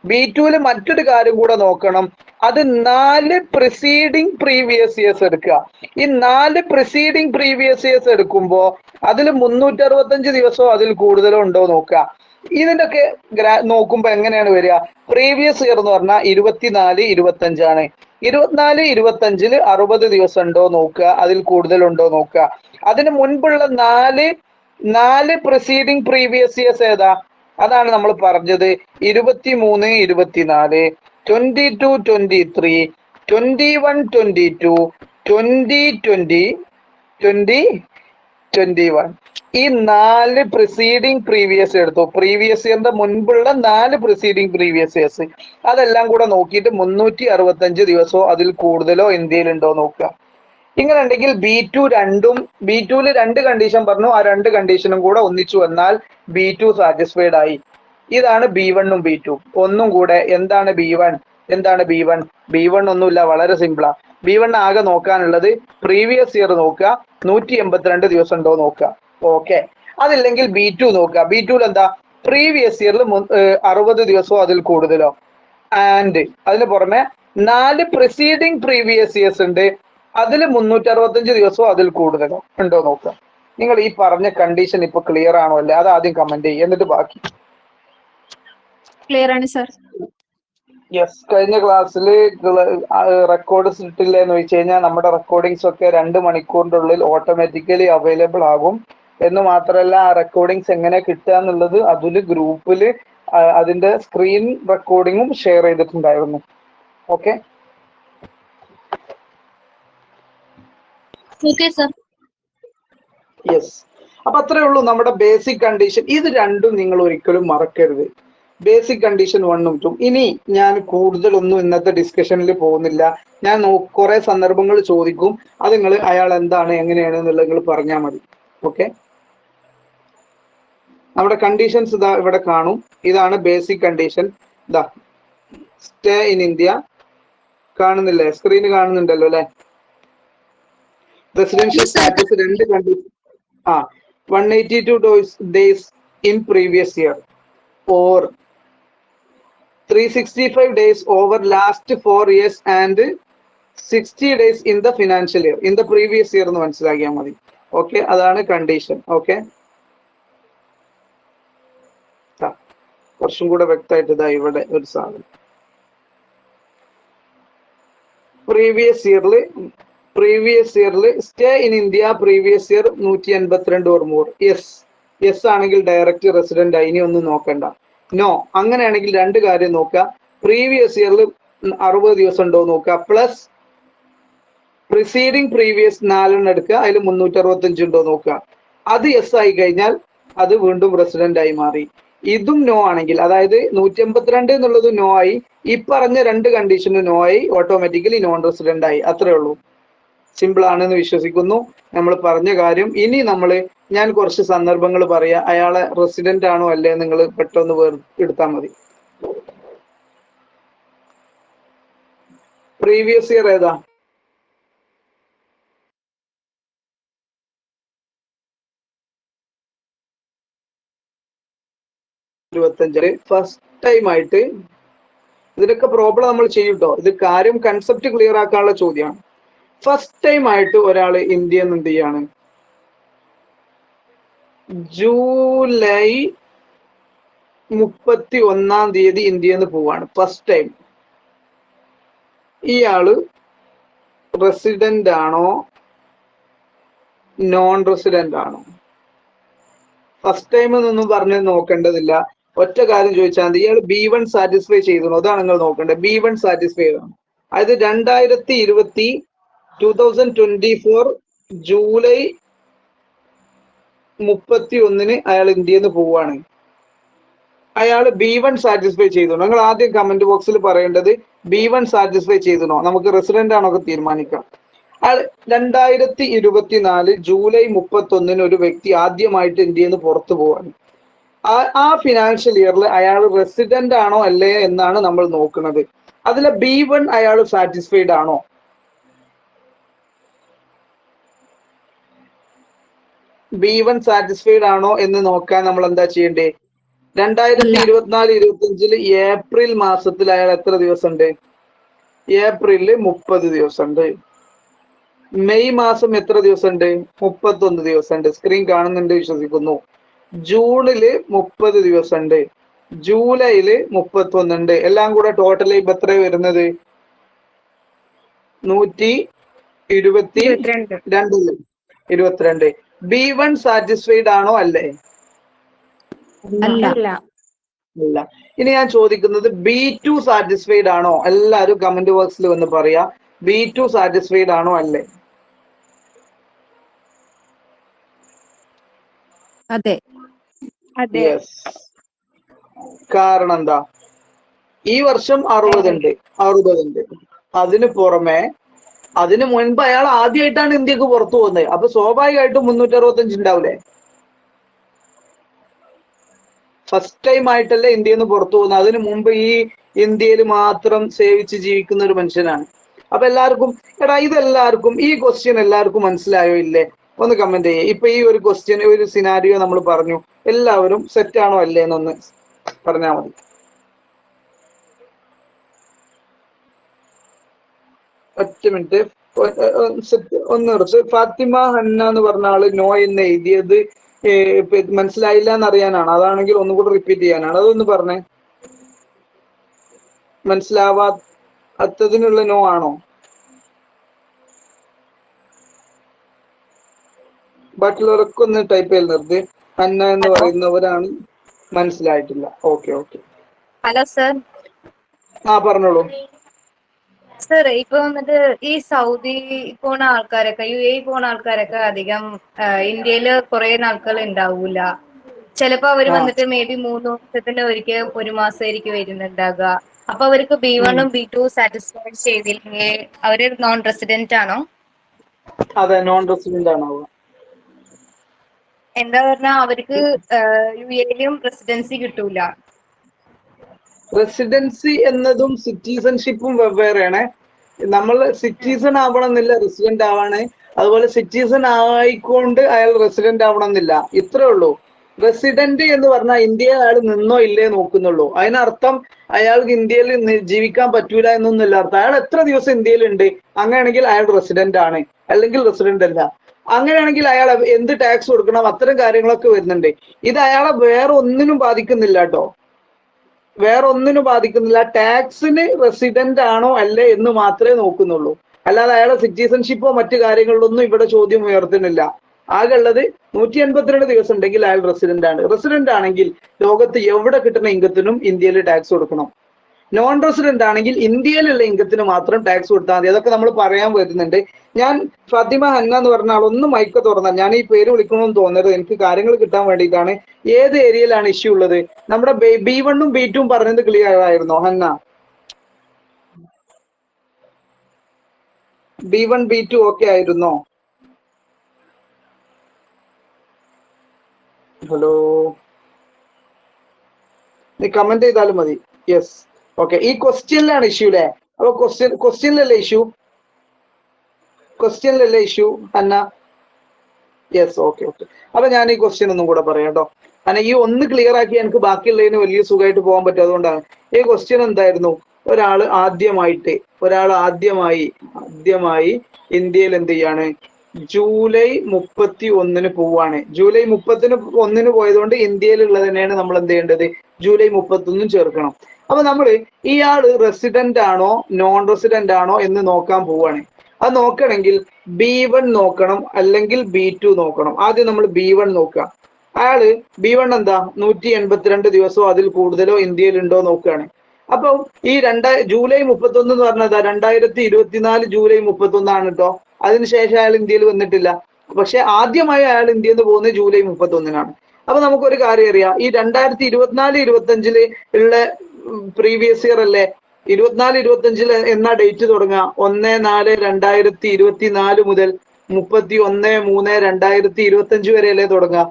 B2ൽ മറ്റൊരു കാര്യം കൂടെ നോക്കണം. അത് 4 പ്രിസീഡിങ് പ്രീവിയസ് ഇയേഴ്സ് എടുക്കുക. ഈ 4 പ്രിസീഡിങ് പ്രീവിയസ് ഇയേഴ്സ് എടുക്കുമ്പോൾ അതിൽ 365 ദിവസമോ അതിൽ കൂടുതലോ ഉണ്ടോ നോക്കുക. ഇതിൻ്റെയൊക്കെ നോക്കുമ്പോൾ എങ്ങനെയാണ് വരിക? പ്രീവിയസ് ഇയർ എന്ന് പറഞ്ഞാൽ 24-25 ആണ്. 24-25 60 ദിവസം ഉണ്ടോ നോക്കുക, അതിൽ കൂടുതലുണ്ടോ നോക്കുക. അതിന് മുൻപുള്ള 4 പ്രിസീഡിങ് പ്രീവിയസ് ഇയേഴ്സ് ഏതാ? അതാണ് നമ്മൾ പറഞ്ഞത് 23-24, 22-23, 21-22, 20-20, 20-21. ഈ 4 പ്രിസീഡിങ് പ്രീവിയസ് എടുത്തു. പ്രീവിയസ് ഇയറിന്റെ മുൻപുള്ള 4 പ്രിസീഡിങ് പ്രീവിയസ് ഇയേഴ്സ് അതെല്ലാം കൂടെ നോക്കിയിട്ട് 365 ദിവസമോ അതിൽ കൂടുതലോ ഇന്ത്യയിൽ ഉണ്ടോ നോക്കുക. ഇങ്ങനെ ഉണ്ടെങ്കിൽ B2 B2ൽ 2 കണ്ടീഷൻ പറഞ്ഞു. ആ 2 കണ്ടീഷനും കൂടെ ഒന്നിച്ചു വന്നാൽ B2 സാറ്റിസ്ഫൈഡ് ആയി. ഇതാണ് B1ഉം B2. ഒന്നും കൂടെ എന്താണ് B1? എന്താണ് B1? B1 ഒന്നുമില്ല, വളരെ സിമ്പിളാ. B1 ആകെ നോക്കാനുള്ളത് പ്രീവിയസ് ഇയർ നോക്കുക, 182 ദിവസം ഉണ്ടോ നോക്കുക. ഓക്കെ. അതില്ലെങ്കിൽ B2 നോക്കുക. B2ൽ എന്താ? പ്രീവിയസ് ഇയറിൽ 60 ദിവസമോ അതിൽ കൂടുതലോ. ആൻഡ് അതിന് പുറമെ 4 പ്രിസീഡിങ് പ്രീവിയസ് ഇയേഴ്സ് ഉണ്ട്. അതിൽ 365 ദിവസമോ അതിൽ കൂടുതലോ ഉണ്ടോ നോക്കുക. നിങ്ങൾ ഈ പറഞ്ഞ കണ്ടീഷൻ ഇപ്പൊ ക്ലിയർ ആണോ അല്ലേ? അത് ആദ്യം കമന്റ് ചെയ്യും, എന്നിട്ട് ബാക്കി. ക്ലിയർ ആണ് സർ. യെസ്. കഴിഞ്ഞ ക്ലാസ്സിൽ റെക്കോർഡ് ഇട്ടില്ല എന്ന് വെച്ച് കഴിഞ്ഞാൽ നമ്മുടെ റെക്കോർഡിങ്സ് ഒക്കെ 2 മണിക്കൂറിന്റെ ഉള്ളിൽ ഓട്ടോമാറ്റിക്കലി അവൈലബിൾ ആകും. എന്ന് മാത്രമല്ല, ആ റെക്കോർഡിങ്സ് എങ്ങനെ കിട്ടുക എന്നുള്ളത് അതിൽ ഗ്രൂപ്പിൽ അതിന്റെ സ്ക്രീൻ റെക്കോർഡിങ്ങും ഷെയർ ചെയ്തിട്ടുണ്ടായിരുന്നു. ഓക്കെ. യെസ്. അപ്പൊ അത്രേ ഉള്ളൂ നമ്മുടെ ബേസിക് കണ്ടീഷൻ. ഇത് രണ്ടും നിങ്ങൾ ഒരിക്കലും മറക്കരുത്. ബേസിക് കണ്ടീഷൻ 1ഉം 2ഉം. ഇനി ഞാൻ കൂടുതലൊന്നും ഇന്നത്തെ ഡിസ്കഷനിൽ പോകുന്നില്ല. ഞാൻ കുറെ സന്ദർഭങ്ങൾ ചോദിക്കും. അത് നിങ്ങൾ അയാൾ എന്താണ് എങ്ങനെയാണ് എന്നുള്ളത് നിങ്ങൾ പറഞ്ഞാൽ മതി. ഓക്കെ. നമ്മുടെ കണ്ടീഷൻസ് ഇതാ ഇവിടെ കാണും. ഇതാണ് ബേസിക് കണ്ടീഷൻ. ഇതാ സ്റ്റേ ഇൻ ഇന്ത്യ. കാണുന്നില്ലേ? സ്ക്രീന് കാണുന്നുണ്ടല്ലോ അല്ലെ? Residential status 2 condition. 182 days in previous year or 365 days over last 4 years and 60 days in the financial year. In the previous year എന്ന് മനസ്സിലാക്കിയാൽ മതി. ഓക്കെ. അതാണ് കണ്ടീഷൻ. ഓക്കെ. കുറച്ചും കൂടെ വ്യക്തമായിട്ട് ഇതാ ഇവിടെ ഒരു സാധനം. പ്രീവിയസ് ഇയറിൽ stay in India previous year 182 or more. Yes ആണെങ്കിൽ ഡയറക്റ്റ് റെസിഡന്റ് ആയി. ഇനി ഒന്നും നോക്കണ്ട. നോ അങ്ങനെയാണെങ്കിൽ 2 കാര്യം നോക്കുക. പ്രീവിയസ് ഇയറിൽ 60 ദിവസം ഉണ്ടോ നോക്കുക. പ്ലസ് പ്രിസീഡിങ് പ്രീവിയസ് 4 എടുക്കുക. അതിൽ 365 ഉണ്ടോ നോക്കുക. അത് യെസ് ആയി കഴിഞ്ഞാൽ അത് വീണ്ടും റെസിഡന്റ് ആയി മാറി. ഇതും നോ ആണെങ്കിൽ, അതായത് 182 എന്നുള്ളത് നോ ആയി, ഈ പറഞ്ഞ 2 കണ്ടീഷനും നോ ആയി, ഓട്ടോമാറ്റിക്കലി നോൺ റെസിഡന്റ് ആയി. അത്രേ ഉള്ളൂ. സിമ്പിൾ ആണെന്ന് വിശ്വസിക്കുന്നു. നമ്മൾ പറഞ്ഞ കാര്യം. ഇനി ഞാൻ കുറച്ച് സന്ദർഭങ്ങൾ പറയാം. അയാളെ റെസിഡന്റ് ആണോ അല്ലേ നിങ്ങൾ പെട്ടെന്ന് എടുത്താൽ മതി. പ്രീവിയസ് ഇയർ ഏതാ? ഫസ്റ്റ് ടൈം ആയിട്ട് ഇതിനൊക്കെ പ്രോബ്ലം നമ്മൾ ചെയ്യൂട്ടോ. ഇത് കാര്യം കൺസെപ്റ്റ് ക്ലിയർ ആക്കാനുള്ള ചോദ്യമാണ്. ഫസ്റ്റ് ടൈം ആയിട്ട് ഒരാൾ ഇന്ത്യയിൽ നിന്ന് എന്ത് ചെയ്യാണ്? ജൂലൈ 31 ഇന്ത്യയിൽ നിന്ന് പോവാണ്. First time. ഇയാള് റെസിഡന്റ് ആണോ നോൺ റെസിഡന്റ് ആണോ? ഫസ്റ്റ് ടൈം എന്നൊന്നും പറഞ്ഞ് നോക്കേണ്ടതില്ല. ഒറ്റ കാര്യം ചോദിച്ചാൽ മതി, ഇയാൾ B1 സാറ്റിസ്ഫൈ ചെയ്തു, അതാണ് നിങ്ങൾ നോക്കേണ്ടത്. B1 സാറ്റിസ്ഫൈ ആണ്. അതായത് 2024 ജൂലൈ 31 അയാൾ ഇന്ത്യയിൽ നിന്ന് പോവാണ്. അയാൾ B1 സാറ്റിസ്ഫൈ ചെയ്തു. നിങ്ങൾ ആദ്യം കമന്റ് ബോക്സിൽ പറയേണ്ടത് B1 സാറ്റിസ്ഫൈ ചെയ്തോ, നമുക്ക് റെസിഡന്റ് ആണോ ഒക്കെ തീരുമാനിക്കാം. 2024 ജൂലൈ 31 ഒരു വ്യക്തി ആദ്യമായിട്ട് ഇന്ത്യയിൽ നിന്ന് പുറത്തു പോവാണ്. ആ ഫിനാൻഷ്യൽ ഇയറിൽ അയാൾ റെസിഡന്റ് ആണോ അല്ലേ എന്നാണ് നമ്മൾ നോക്കുന്നത്. അതിലെ B1 അയാൾ സാറ്റിസ്ഫൈഡ് ആണോ? B1 സാറ്റിസ്ഫൈഡ് ആണോ എന്ന് നോക്കാൻ നമ്മൾ എന്താ ചെയ്യേണ്ടേ? 2024-25 ഏപ്രിൽ മാസത്തിൽ അയാൾ എത്ര ദിവസം ഉണ്ട്? ഏപ്രിലില് 30 ദിവസം ഉണ്ട്. മെയ് മാസം എത്ര ദിവസം ഉണ്ട്? 31 ദിവസം ഉണ്ട്. സ്ക്രീൻ കാണുന്നുണ്ട് വിശ്വസിക്കുന്നു. ജൂണില് 30 ദിവസം ഉണ്ട്. ജൂലൈയില് 31 ഉണ്ട്. എല്ലാം കൂടെ ടോട്ടൽ ഇപ്പൊ എത്ര വരുന്നത്? 122. B1 സാറ്റിസ്ഫൈഡ് ആണോ അല്ലേ? അല്ല. അല്ല. ഇനി ഞാൻ ചോദിക്കുന്നത് B2 സാറ്റിസ്ഫൈഡ് ആണോ? എല്ലാവരും കമന്റ് ബോക്സിൽ വന്ന് പറയാ, B2 സാറ്റിസ്ഫൈഡ് ആണോ അല്ലേ? അതെ. യെസ്. കാരണം എന്താ? ഈ വർഷം 60 ഉണ്ട്. അതിന് പുറമെ അതിന് മുൻപ് അയാൾ ആദ്യമായിട്ടാണ് ഇന്ത്യക്ക് പുറത്തു പോകുന്നത്. അപ്പൊ സ്വാഭാവികമായിട്ടും 365 ഉണ്ടാവില്ലേ? ഫസ്റ്റ് ടൈം ആയിട്ടല്ലേ ഇന്ത്യയിൽ നിന്ന് പുറത്തു പോകുന്നത്. അതിനു മുമ്പ് ഈ ഇന്ത്യയിൽ മാത്രം സേവിച്ച് ജീവിക്കുന്ന ഒരു മനുഷ്യനാണ്. അപ്പൊ എല്ലാവർക്കും ഇതെല്ലാവർക്കും ഈ ക്വസ്റ്റ്യൻ എല്ലാവർക്കും മനസ്സിലായോ ഇല്ലേ? ഒന്ന് കമന്റ് ചെയ്യേ. ഇപ്പൊ ഈ ഒരു ക്വസ്റ്റ്യൻ, ഒരു സിനാരിയോ നമ്മൾ പറഞ്ഞു, എല്ലാവരും സെറ്റ് ആണോ അല്ലേ എന്നൊന്ന് പറഞ്ഞാൽ മതി. ഒറ്റ മിനിറ്റ് ഒന്ന് കുറച്ച്. ഫാത്തിമ ഹന്ന എന്ന് പറഞ്ഞ ആള് നോ എന്ന് എഴുതിയത് മനസ്സിലായില്ല എന്നറിയാനാണ്. അതാണെങ്കിൽ ഒന്നുകൂടെ റിപ്പീറ്റ് ചെയ്യാനാണ്. അതൊന്ന് പറഞ്ഞേ. മനസ്സിലാവാത്തതിനുള്ള നോ ആണോ? ബാക്കിയുള്ളവരൊക്കെ ഒന്ന് ടൈപ്പ് ചെയ്ത് നിർത്തി. ഹന്ന എന്ന് പറയുന്നവരാണ് മനസ്സിലായിട്ടില്ല. ഓക്കെ. Hello sir. പറഞ്ഞോളൂ സർ. ഇപ്പൊ വന്നിട്ട് ഈ സൗദി പോണ ആൾക്കാരൊക്കെ, UAE പോണ ആൾക്കാരൊക്കെ അധികം ഇന്ത്യയില് കുറെ നാൾക്കൾ ഉണ്ടാവൂല. ചിലപ്പോ അവര് വന്നിട്ട് മേ ബി 3 ദിവസത്തിന് ഒരിക്കൽ, 1 മാസമായിരിക്കും വരുന്നുണ്ടാകുക. അപ്പൊ അവർക്ക് B1ഉം B2 സാറ്റിസ്ഫൈ ചെയ്തില്ലെങ്കിൽ അവര് നോൺ റെസിഡന്റ് ആണോ? അതെ, നോൺ റെസിഡന്റ് ആണോ? എന്താ പറഞ്ഞാ അവർക്ക് UAEലും റെസിഡൻസി കിട്ടൂല. റെസിഡൻസി എന്നതും സിറ്റിസൺഷിപ്പും വെവ്വേറെയാണ്. നമ്മൾ സിറ്റിസൺ ആവണം എന്നില്ല റെസിഡന്റ് ആവാണ്. അതുപോലെ സിറ്റിസൺ ആയിക്കൊണ്ട് അയാൾ റെസിഡന്റ് ആവണം എന്നില്ല. ഇത്രേ ഉള്ളൂ. റെസിഡന്റ് എന്ന് പറഞ്ഞാൽ ഇന്ത്യയിൽ അയാൾ നിന്നോ ഇല്ലേ നോക്കുന്നുള്ളൂ. അതിനർത്ഥം അയാൾക്ക് ഇന്ത്യയിൽ ജീവിക്കാൻ പറ്റൂല എന്നൊന്നുമില്ല അർത്ഥം. അയാൾ എത്ര ദിവസം ഇന്ത്യയിൽ ഉണ്ട്, അങ്ങനെയാണെങ്കിൽ അയാൾ റെസിഡന്റ് ആണ്, അല്ലെങ്കിൽ റെസിഡന്റ് അല്ല. അങ്ങനെയാണെങ്കിൽ അയാൾ എന്ത് ടാക്സ് കൊടുക്കണം, അത്തരം കാര്യങ്ങളൊക്കെ വരുന്നുണ്ട്. ഇത് അയാളെ വേറെ ഒന്നിനും ബാധിക്കുന്നില്ല കേട്ടോ. വേറെ ഒന്നിനും ബാധിക്കുന്നില്ല. ടാക്സിന് റെസിഡന്റ് ആണോ അല്ലേ എന്ന് മാത്രമേ നോക്കുന്നുള്ളൂ. അല്ലാതെ അയാളെ സിറ്റിസൺഷിപ്പോ മറ്റു കാര്യങ്ങളിലൊന്നും ഇവിടെ ചോദ്യം ഉയർത്തുന്നില്ല. ആകെ ഉള്ളത് 182 ദിവസം ഉണ്ടെങ്കിൽ അയാൾ റെസിഡന്റ് ആണ്. റെസിഡന്റ് ആണെങ്കിൽ ലോകത്ത് എവിടെ കിട്ടുന്ന ഇൻകത്തിനും ഇന്ത്യയിൽ ടാക്സ് കൊടുക്കണം. നോൺ റെസിഡന്റ് ആണെങ്കിൽ ഇന്ത്യയിലുള്ള ഇൻകത്തിന് മാത്രം ടാക്സ് കൊടുത്താൽ മതി. അതൊക്കെ നമ്മൾ പറയാൻ വരുന്നുണ്ട്. ഞാൻ ഫാത്തിമ ഹന്ന എന്ന് പറഞ്ഞ ആളൊന്ന് മൈക്ക് തുറന്നാൽ, ഞാൻ ഈ പേര് വിളിക്കണമെന്ന് തോന്നരുത്, എനിക്ക് കാര്യങ്ങൾ കിട്ടാൻ വേണ്ടിയിട്ടാണ്. ഏത് ഏരിയയിലാണ് ഇഷ്യൂ ഉള്ളത്? നമ്മുടെ B1ഉം B2ഉം പറഞ്ഞത് ക്ലിയർ ആയിരുന്നോ ഹന്ന? B1 B2 ഓക്കെ ആയിരുന്നോ? ഹലോ, നീ കമന്റ് ചെയ്താലും മതി. Yes, okay. ഈ ക്വസ്റ്റ്യനിലാണ് ഇഷ്യൂ അല്ലേ? അപ്പൊ ക്വസ്റ്റ്യനിലല്ലേ ഇഷ്യൂ അന്ന? Yes, okay. അപ്പൊ ഞാൻ ഈ ക്വസ്റ്റ്യൻ ഒന്നും കൂടെ പറയാം കേട്ടോ. കാരണം ഈ ഒന്ന് ക്ലിയർ ആക്കി എനിക്ക് ബാക്കിയുള്ളതിന് വലിയ സുഖമായിട്ട് പോകാൻ പറ്റും. അതുകൊണ്ടാണ് ഈ ക്വസ്റ്റ്യൻ എന്തായിരുന്നു. ഒരാൾ ആദ്യമായി ഇന്ത്യയിൽ എന്ത് ചെയ്യാണ്? ജൂലൈ 31 പോവാണ്. ജൂലൈ 31 പോയതുകൊണ്ട് ഇന്ത്യയിലുള്ളത് തന്നെയാണ് നമ്മൾ എന്ത് ചെയ്യേണ്ടത്? ജൂലൈ 31 ചേർക്കണം. അപ്പൊ നമ്മൾ ഇയാള് റെസിഡന്റ് ആണോ നോൺ റെസിഡന്റ് ആണോ എന്ന് നോക്കാൻ പോവാണ്. അത് നോക്കണമെങ്കിൽ B1 നോക്കണം, അല്ലെങ്കിൽ B2 നോക്കണം. ആദ്യം നമ്മൾ B1 നോക്കാം. അയാള് B1 എന്താ 182 ദിവസമോ അതിൽ കൂടുതലോ ഇന്ത്യയിൽ ഉണ്ടോ നോക്കുകയാണ്. അപ്പൊ ഈ ജൂലൈ 31 എന്ന് പറഞ്ഞത് 2024 ജൂലൈ 31 കേട്ടോ. അതിനുശേഷം അയാൾ ഇന്ത്യയിൽ വന്നിട്ടില്ല. പക്ഷെ ആദ്യമായി അയാൾ ഇന്ത്യയിൽ നിന്ന് പോകുന്നത് ജൂലൈ 31 അപ്പൊ നമുക്കൊരു കാര്യം അറിയാം, ഈ 2024-25 ഉള്ള പ്രീവിയസ് ഇയർ അല്ലേ, 24-25 എന്നാ ഡേറ്റ് തുടങ്ങുക? 1/4/2024 മുതൽ 31/3/2025 വരെ അല്ലേ തുടങ്ങുക?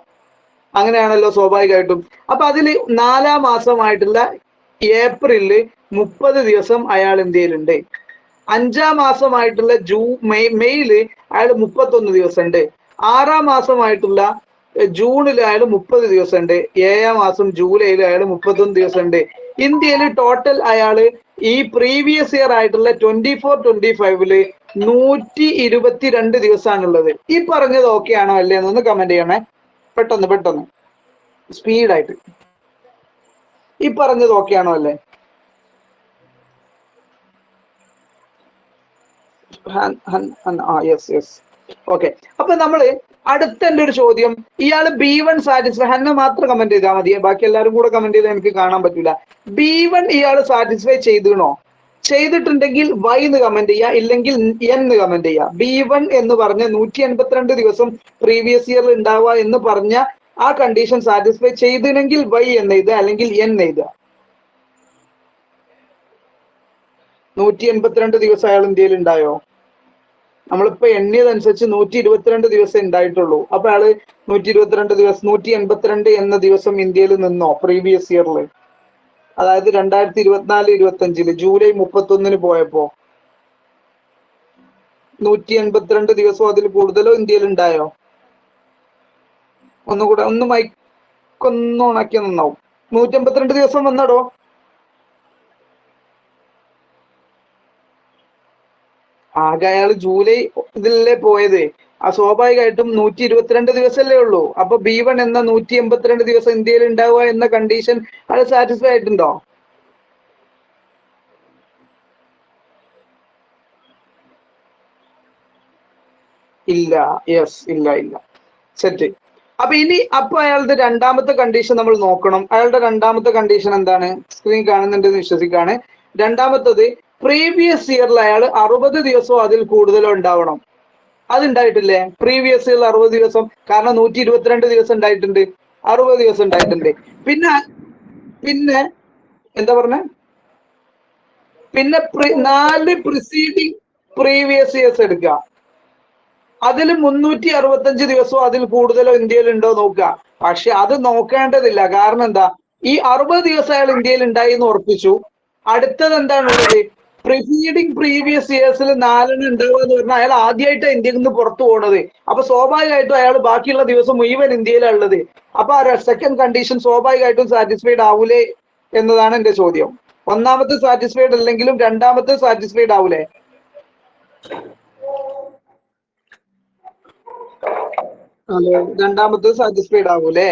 അങ്ങനെയാണല്ലോ സ്വാഭാവികമായിട്ടും. അപ്പൊ അതിൽ 4-ാം മാസമായിട്ടുള്ള ഏപ്രിലില് 30 ദിവസം അയാൾ ഇന്ത്യയിലുണ്ട്. 5-ാം മാസമായിട്ടുള്ള മെയ്യില് അയാൾ 31 ദിവസം ഉണ്ട്. 6-ാം മാസമായിട്ടുള്ള ജൂണിൽ അയാൾ 30 ദിവസം ഉണ്ട്. 7-ാം മാസം ജൂലൈയിൽ അയാൾ 31 ദിവസം ഉണ്ട്. ഇന്ത്യയിൽ ടോട്ടൽ അയാള് ഈ പ്രീവിയസ് ഇയർ ആയിട്ടുള്ള 24-25 122 ദിവസമാണുള്ളത്. ഈ പറഞ്ഞത് ഓക്കെ ആണോ അല്ലേ എന്നൊന്ന് കമന്റ് ചെയ്യണേ, പെട്ടെന്ന് സ്പീഡായിട്ട്. ഈ പറഞ്ഞത് ഓക്കെ ആണോ അല്ലേ? Yes okay. അപ്പൊ നമ്മള് അടുത്ത എന്റെ ഒരു ചോദ്യം, ഇയാള് B1 സാറ്റിസ്ഫൈ, ഹന്ന മാത്രം കമന്റ് ചെയ്താൽ മതി, ബാക്കി എല്ലാവരും കൂടെ കമന്റ് ചെയ്താൽ എനിക്ക് കാണാൻ പറ്റൂല. B1 ഇയാള് സാറ്റിസ്ഫൈ ചെയ്തണോ? ചെയ്തിട്ടുണ്ടെങ്കിൽ Y എന്ന് കമന്റ് ചെയ്യുക, ഇല്ലെങ്കിൽ N എന്ന് കമന്റ് ചെയ്യുക. B1 എന്ന് പറഞ്ഞ 182 ദിവസം പ്രീവിയസ് ഇയറിൽ ഉണ്ടാവുക എന്ന് പറഞ്ഞ ആ കണ്ടീഷൻ സാറ്റിസ്ഫൈ ചെയ്തില്ലെങ്കിൽ Y എന്ന് എഴുതുക, അല്ലെങ്കിൽ N എഴുതുക. 182 ദിവസം അയാൾ ഇന്ത്യയിൽ ഉണ്ടായോ? നമ്മളിപ്പോ എണ്ണിയതനുസരിച്ച് 122 ദിവസം ഉണ്ടായിട്ടുള്ളൂ. അപ്പൊ അയാള് 122 ദിവസം 182 എന്ന ദിവസം ഇന്ത്യയിൽ നിന്നോ പ്രീവിയസ് ഇയറിൽ? അതായത് 2024-25 ജൂലൈ 31 പോയപ്പോ 182 ദിവസം അതിൽ കൂടുതലോ ഇന്ത്യയിൽ ഉണ്ടായോ? ഒന്നുകൂടെ ഒന്ന് മൈക്കൊന്ന് ഉണക്കിയ നന്നാവും. 182 ദിവസം വന്നടോ? ആകെ അയാൾ ജൂലൈ ഇതിലല്ലേ പോയത്. ആ സ്വാഭാവികമായിട്ടും 122 ദിവസമല്ലേ ഉള്ളൂ. അപ്പൊ B1 എന്ന 182 ദിവസം ഇന്ത്യയിൽ ഉണ്ടാവുക എന്ന കണ്ടീഷൻ അത് സാറ്റിസ്ഫൈ ആയിട്ടുണ്ടോ? ഇല്ല. യെസ്, ഇല്ല. സെറ്റ്. അപ്പൊ അയാളുടെ രണ്ടാമത്തെ കണ്ടീഷൻ നമ്മൾ നോക്കണം. അയാളുടെ രണ്ടാമത്തെ കണ്ടീഷൻ എന്താണ്? സ്ക്രീൻ കാണുന്നുണ്ടെന്ന് വിശ്വസിക്കാണ്. രണ്ടാമത്തത്, പ്രീവിയസ് ഇയറിൽ അയാൾ 60 ദിവസമോ അതിൽ കൂടുതലോ ഉണ്ടാവണം. അതുണ്ടായിട്ടില്ലേ? പ്രീവിയസ് ഇയറിൽ 60 ദിവസം, കാരണം 122 ദിവസം ഉണ്ടായിട്ടുണ്ട്, 60 ദിവസം ഉണ്ടായിട്ടുണ്ട്. പിന്നെ എന്താ പറഞ്ഞ? പിന്നെ 4 പ്രിസീഡിങ് പ്രീവിയസ് ഇയേഴ്സ് എടുക്കുക. അതിൽ 365 ദിവസമോ അതിൽ കൂടുതലോ ഇന്ത്യയിൽ ഉണ്ടോ നോക്കുക. പക്ഷെ അത് നോക്കേണ്ടതില്ല. കാരണം എന്താ? ഈ 60 ദിവസം അയാൾ ഇന്ത്യയിൽ ഉണ്ടായി എന്ന് ഉറപ്പിച്ചു. അടുത്തത് എന്താണുള്ളത്? പ്രിസീഡിങ് പ്രീവിയസ് ഇയേഴ്സിൽ 4 ഉണ്ടാവുക എന്ന് പറഞ്ഞാൽ അയാൾ ആദ്യമായിട്ട് ഇന്ത്യയിൽ നിന്ന് പുറത്തു പോകുന്നത്. അപ്പൊ സ്വാഭാവികമായിട്ടും അയാൾ ബാക്കിയുള്ള ദിവസം മുഴുവൻ ഇന്ത്യയിലാണ് ഉള്ളത്. അപ്പൊ ആ സെക്കൻഡ് കണ്ടീഷൻ സ്വാഭാവികമായിട്ടും സാറ്റിസ്ഫൈഡ് ആവൂലേ എന്നതാണ് എന്റെ ചോദ്യം. ഒന്നാമത്തെ സാറ്റിസ്ഫൈഡ് അല്ലെങ്കിലും രണ്ടാമത്തെ സാറ്റിസ്ഫൈഡ് ആവൂലേ? അതെ, രണ്ടാമത്തെ സാറ്റിസ്ഫൈഡ് ആവൂലേ?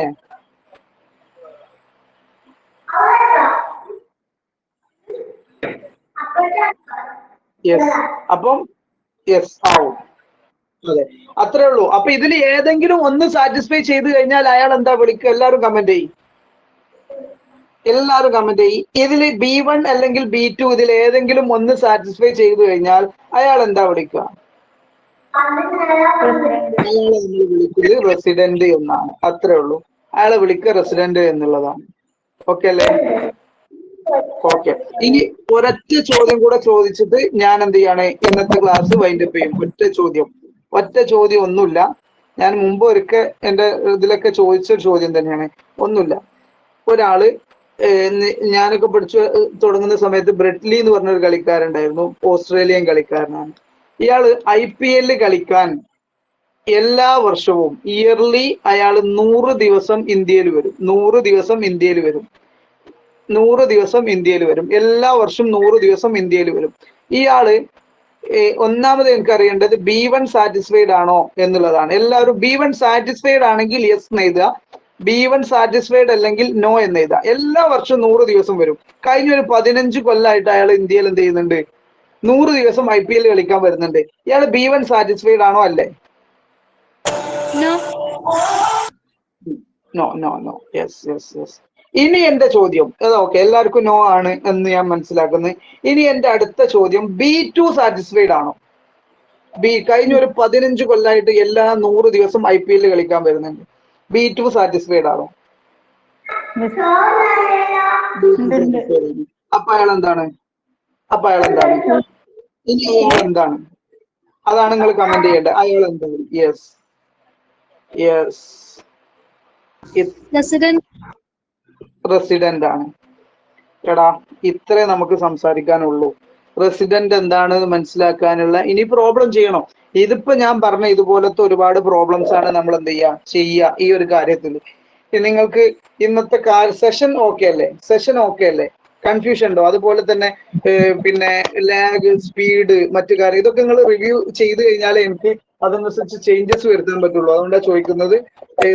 യെസ്. അപ്പം യെസ് ആവും. അതെ, അത്രേ ഉള്ളൂ. അപ്പൊ ഇതിൽ ഏതെങ്കിലും ഒന്ന് സാറ്റിസ്ഫൈ ചെയ്ത് കഴിഞ്ഞാൽ അയാൾ എന്താ വിളിക്കുക? എല്ലാവരും കമന്റ് ചെയ്യും. ഇതിൽ B1 അല്ലെങ്കിൽ B2 ഇതിൽ ഏതെങ്കിലും ഒന്ന് സാറ്റിസ്ഫൈ ചെയ്തു കഴിഞ്ഞാൽ അയാൾ എന്താ വിളിക്കുക? അയാളെ നമ്മൾ വിളിക്കുന്നത് റെസിഡന്റ് എന്നാണ്. അത്രേ ഉള്ളൂ. അയാളെ വിളിക്കുക റെസിഡന്റ് എന്നുള്ളതാണ്. ഓക്കെ അല്ലേ? ഓക്കെ. ഇനി ഒരൊറ്റ ചോദ്യം കൂടെ ചോദിച്ചിട്ട് ഞാൻ എന്ത് ചെയ്യാണ്, ഇന്നത്തെ ക്ലാസ് വൈൻഡപ്പ് ചെയ്യും. ഒറ്റ ചോദ്യം ഒന്നുമില്ല. ഞാൻ മുമ്പ് ഒരിക്കൽ എന്റെ ഇതിലൊക്കെ ചോദിച്ച ചോദ്യം തന്നെയാണ്. ഒന്നുമില്ല. ഒരാള് ഞാനൊക്കെ പഠിച്ചു തുടങ്ങുന്ന സമയത്ത് ബ്രെഡ്ലി എന്ന് പറഞ്ഞൊരു കളിക്കാരുണ്ടായിരുന്നു. ഓസ്ട്രേലിയൻ കളിക്കാരനാണ്. ഇയാള് IPL കളിക്കാൻ എല്ലാ വർഷവും ഇയർലി അയാൾ 100 ദിവസം ഇന്ത്യയിൽ വരും. 100 ദിവസം ഇന്ത്യയിൽ വരും. എല്ലാ വർഷവും 100 ദിവസം ഇന്ത്യയിൽ വരും. ഇയാള് ഒന്നാമത് എനിക്ക് അറിയേണ്ടത് B1 സാറ്റിസ്ഫൈഡ് ആണോ എന്നുള്ളതാണ്. എല്ലാവരും B1 സാറ്റിസ്ഫൈഡ് ആണെങ്കിൽ യെസ് എന്ന് എഴുതുക, B1 സാറ്റിസ്ഫൈഡ് അല്ലെങ്കിൽ നോ എന്ന് എഴുതുക. എല്ലാ വർഷവും 100 ദിവസം വരും. കഴിഞ്ഞ ഒരു 15 കൊല്ലമായിട്ട് അയാൾ ഇന്ത്യയിൽ എന്ത് ചെയ്യുന്നുണ്ട്? 100 ദിവസം IPL കളിക്കാൻ വരുന്നുണ്ട്. ഇയാൾ B1 സാറ്റിസ്ഫൈഡ് ആണോ അല്ലേ? No no no yes yes yes. ഇനി എന്റെ ചോദ്യം ഓക്കെ, എല്ലാവർക്കും നോ ആണ് എന്ന് ഞാൻ മനസ്സിലാക്കുന്നത്. ഇനി എന്റെ അടുത്ത ചോദ്യം, B2 സാറ്റിസ്ഫൈഡ് ആണോ? കഴിഞ്ഞ ഒരു 15 കൊല്ലമായിട്ട് എല്ലാ 100 ദിവസം IPL കളിക്കാൻ വരുന്നുണ്ട്. B2 സാറ്റിസ്ഫൈഡ് ആണോ? അപ്പൊ അയാൾ എന്താണ്? ഇനി അയാൾ എന്താണ്? അതാണ് നിങ്ങൾ കമന്റ് ചെയ്യേണ്ടത്. അയാൾ എന്താണ്? യെസ് യെസ്, റെസിഡന്റ് ആണ്. എടാ, ഇത്രേ നമുക്ക് സംസാരിക്കാനുള്ളൂ. റെസിഡന്റ് എന്താണെന്ന് മനസ്സിലാക്കാനുള്ള ഇനി പ്രോബ്ലം ചെയ്യണോ? ഇതിപ്പോ ഞാൻ പറഞ്ഞ ഇതുപോലത്തെ ഒരുപാട് പ്രോബ്ലംസ് ആണ് നമ്മൾ എന്ത് ചെയ്യുക ഈ ഒരു കാര്യത്തിൽ. നിങ്ങൾക്ക് ഇന്നത്തെ സെഷൻ ഓക്കെ അല്ലേ? കൺഫ്യൂഷൻ ഉണ്ടോ? അതുപോലെ തന്നെ പിന്നെ ലാഗ്, സ്പീഡ്, മറ്റു കാര്യം ഇതൊക്കെ നിങ്ങൾ റിവ്യൂ ചെയ്ത് കഴിഞ്ഞാൽ എനിക്ക് അതനുസരിച്ച് ചേഞ്ചസ് വരുത്താൻ പറ്റുള്ളൂ. അതുകൊണ്ടാണ് ചോദിക്കുന്നത്.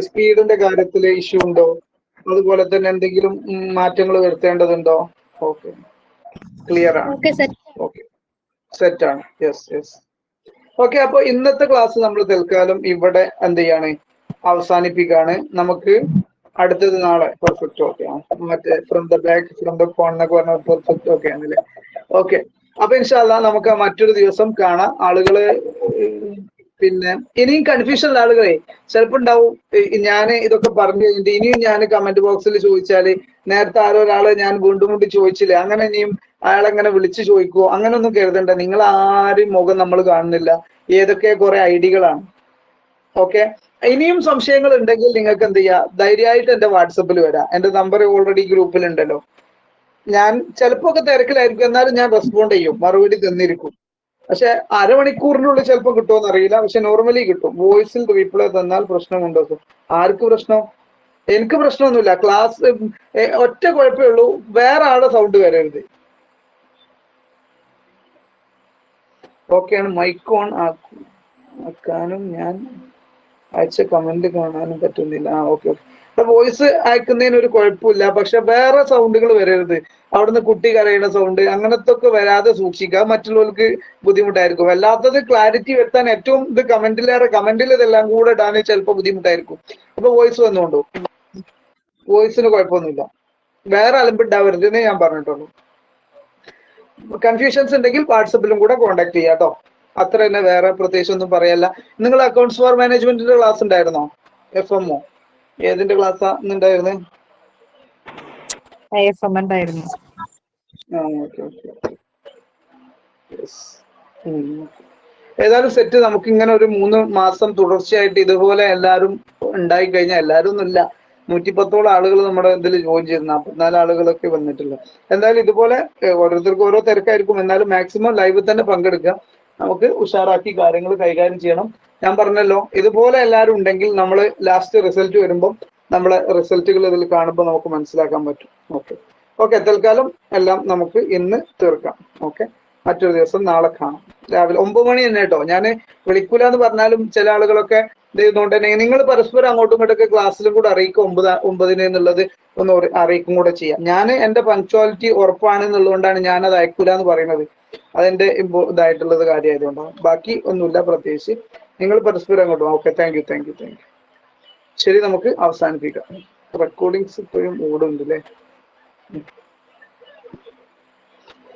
സ്പീഡിന്റെ കാര്യത്തിൽ ഇഷ്യൂ ഉണ്ടോ? അതുപോലെ തന്നെ എന്തെങ്കിലും മാറ്റങ്ങൾ വരുത്തേണ്ടതുണ്ടോ? ഓക്കെ, ക്ലിയർ ആണ്. ഓക്കെ, സെറ്റ് ആണ്. Yes yes. ഓക്കെ, അപ്പൊ ഇന്നത്തെ ക്ലാസ് നമ്മൾ തൽക്കാലം ഇവിടെ എന്ത് ചെയ്യാണ്, അവസാനിപ്പിക്കാണ്. നമുക്ക് അടുത്തത് നാളെ. Perfect, okay. മറ്റേ from the back from the phone എന്നൊക്കെ പറഞ്ഞ പെർഫെക്റ്റ് ഓക്കെ ആണല്ലേ? ഓക്കെ, അപ്പൊ ഇൻഷാ അല്ലാഹ് നമുക്ക് മറ്റൊരു ദിവസം കാണാം. ആളുകള് പിന്നെ ഇനിയും കൺഫ്യൂഷൻ ഉള്ള ആളുകളെ ചിലപ്പോ ഉണ്ടാവും. ഞാൻ ഇതൊക്കെ പറഞ്ഞു കഴിഞ്ഞിട്ട് ഇനിയും ഞാൻ കമന്റ് ബോക്സിൽ ചോദിച്ചാല്, നേരത്തെ ഒരാള് ഞാൻ വീണ്ടും ചോദിച്ചില്ലേ, അങ്ങനെ ഇനിയും അയാളെങ്ങനെ വിളിച്ചു ചോദിക്കുവോ, അങ്ങനെ ഒന്നും കരുതണ്ട. നിങ്ങൾ ആരും മുഖം നമ്മൾ കാണുന്നില്ല, ഏതൊക്കെ കുറെ ഐഡികളാണ്. ഓക്കെ, ഇനിയും സംശയങ്ങൾ ഉണ്ടെങ്കിൽ നിങ്ങൾക്ക് എന്ത് ചെയ്യാം, ധൈര്യമായിട്ട് എന്റെ വാട്സപ്പിൽ വരാം. എന്റെ നമ്പർ ഓൾറെഡി ഗ്രൂപ്പിൽ ഉണ്ടല്ലോ. ഞാൻ ചിലപ്പോ ഒക്കെ തിരക്കിലായിരിക്കും, എന്നാലും ഞാൻ റെസ്പോണ്ട് ചെയ്യും, മറുപടി തന്നിരിക്കും. പക്ഷെ അരമണിക്കൂറിനുള്ളിൽ ചിലപ്പോൾ കിട്ടുമെന്ന് അറിയില്ല, പക്ഷെ നോർമലി കിട്ടും. വോയിസിൽ റീപ്ലൈ തന്നാൽ പ്രശ്നമുണ്ടോ? ആർക്ക് പ്രശ്നം? എനിക്ക് പ്രശ്നമൊന്നുമില്ല. ക്ലാസ് ഒറ്റ കുഴപ്പമേ ഉള്ളൂ, വേറെ ആളുടെ സൗണ്ട് വരരുത്. ഓക്കെയാണ്. മൈക്ക് ഓൺ ആക്കാനും ഞാൻ അയച്ച കമന്റ് കാണാനും പറ്റുന്നില്ല. ഓക്കെ. വോയിസ് അയക്കുന്നതിന് ഒരു കുഴപ്പമില്ല, പക്ഷെ വേറെ സൗണ്ടുകൾ വരരുത്. അവിടുന്ന് കുട്ടി കരയുന്ന സൗണ്ട് അങ്ങനത്തെ ഒക്കെ വരാതെ സൂക്ഷിക്കുക. മറ്റുള്ളവർക്ക് ബുദ്ധിമുട്ടായിരിക്കും. അല്ലാത്തത് ക്ലാരിറ്റി വരുത്താൻ ഏറ്റവും ഇത് കമന്റിൽ ഇതെല്ലാം കൂടെ ഇടാൻ ചിലപ്പോൾ ബുദ്ധിമുട്ടായിരിക്കും. അപ്പൊ വോയിസ് വന്നുകൊണ്ടു, വോയിസിന് കുഴപ്പമൊന്നുമില്ല. വേറെ അലമ്പുണ്ടാവരുത് എന്നേ ഞാൻ പറഞ്ഞിട്ടുള്ളൂ. കൺഫ്യൂഷൻസ് ഉണ്ടെങ്കിൽ വാട്സപ്പിലും കൂടെ കോൺടാക്ട് ചെയ്യാം കേട്ടോ. അത്ര തന്നെ, വേറെ പ്രത്യേകിച്ച് ഒന്നും പറയല്ല. നിങ്ങൾ അക്കൗണ്ട്സ് ഫോർ മാനേജ്മെന്റിന്റെ ക്ലാസ് ഉണ്ടായിരുന്നോ? FMO ഏതിന്റെ ക്ലാസ്സാ ഇന്നുണ്ടായിരുന്നത്? ഏതായാലും സെറ്റ്. നമുക്ക് ഇങ്ങനെ ഒരു 3 മാസം തുടർച്ചയായിട്ട് ഇതുപോലെ എല്ലാവരും ഉണ്ടായി കഴിഞ്ഞാൽ, എല്ലാവരും ഒന്നുമില്ല, 110ഓളം ആളുകൾ നമ്മുടെ ഇതിൽ ജോയിൻ ചെയ്തു. 44 ആളുകളൊക്കെ വന്നിട്ടില്ല. എന്തായാലും ഇതുപോലെ ഓരോരുത്തർക്കും ഓരോ തിരക്കായിരിക്കും, എന്നാലും മാക്സിമം ലൈവിൽ തന്നെ പങ്കെടുക്കുക. നമുക്ക് ഉഷാറാക്കി കാര്യങ്ങൾ കൈകാര്യം ചെയ്യണം. ഞാൻ പറഞ്ഞല്ലോ, ഇതുപോലെ എല്ലാവരും ഉണ്ടെങ്കിൽ നമ്മൾ ലാസ്റ്റ് റിസൾട്ട് വരുമ്പോൾ നമ്മളെ റിസൾട്ടുകൾ ഇതിൽ കാണുമ്പോൾ നമുക്ക് മനസ്സിലാക്കാൻ പറ്റും. ഓക്കെ, തൽക്കാലം എല്ലാം നമുക്ക് ഇന്ന് തീർക്കാം. ഓക്കെ, മറ്റൊരു ദിവസം നാളെ കാണാം. രാവിലെ 9 മണി തന്നെ കേട്ടോ. ഞാൻ വിളിക്കൂല എന്ന് പറഞ്ഞാലും ചില ആളുകളൊക്കെ ഇത് ചെയ്തുകൊണ്ട് തന്നെ നിങ്ങൾ പരസ്പരം അങ്ങോട്ടും ഇങ്ങോട്ടൊക്കെ ക്ലാസ്സിലും കൂടെ അറിയിക്കും. 9 എന്നുള്ളത് ഒന്ന് അറിയിക്കും കൂടെ ചെയ്യാം. ഞാൻ എന്റെ പങ്ക്ച്വാലിറ്റി ഉറപ്പാണ് എന്നുള്ളതുകൊണ്ടാണ് ഞാൻ അത് അയക്കൂല എന്ന് പറയുന്നത്. അതെന്റെ ഇതായിട്ടുള്ളത് കാര്യമായതുകൊണ്ടാണ്. ബാക്കി ഒന്നുമില്ല പ്രത്യേകിച്ച്. നിങ്ങൾ പരസ്പരം അങ്ങോട്ടും. Okay, thank you. ശരി, നമുക്ക് അവസാനിപ്പിക്കാം. റെക്കോർഡിങ്സ് ഇപ്പോഴും ഓടുന്നുണ്ട് അല്ലേ?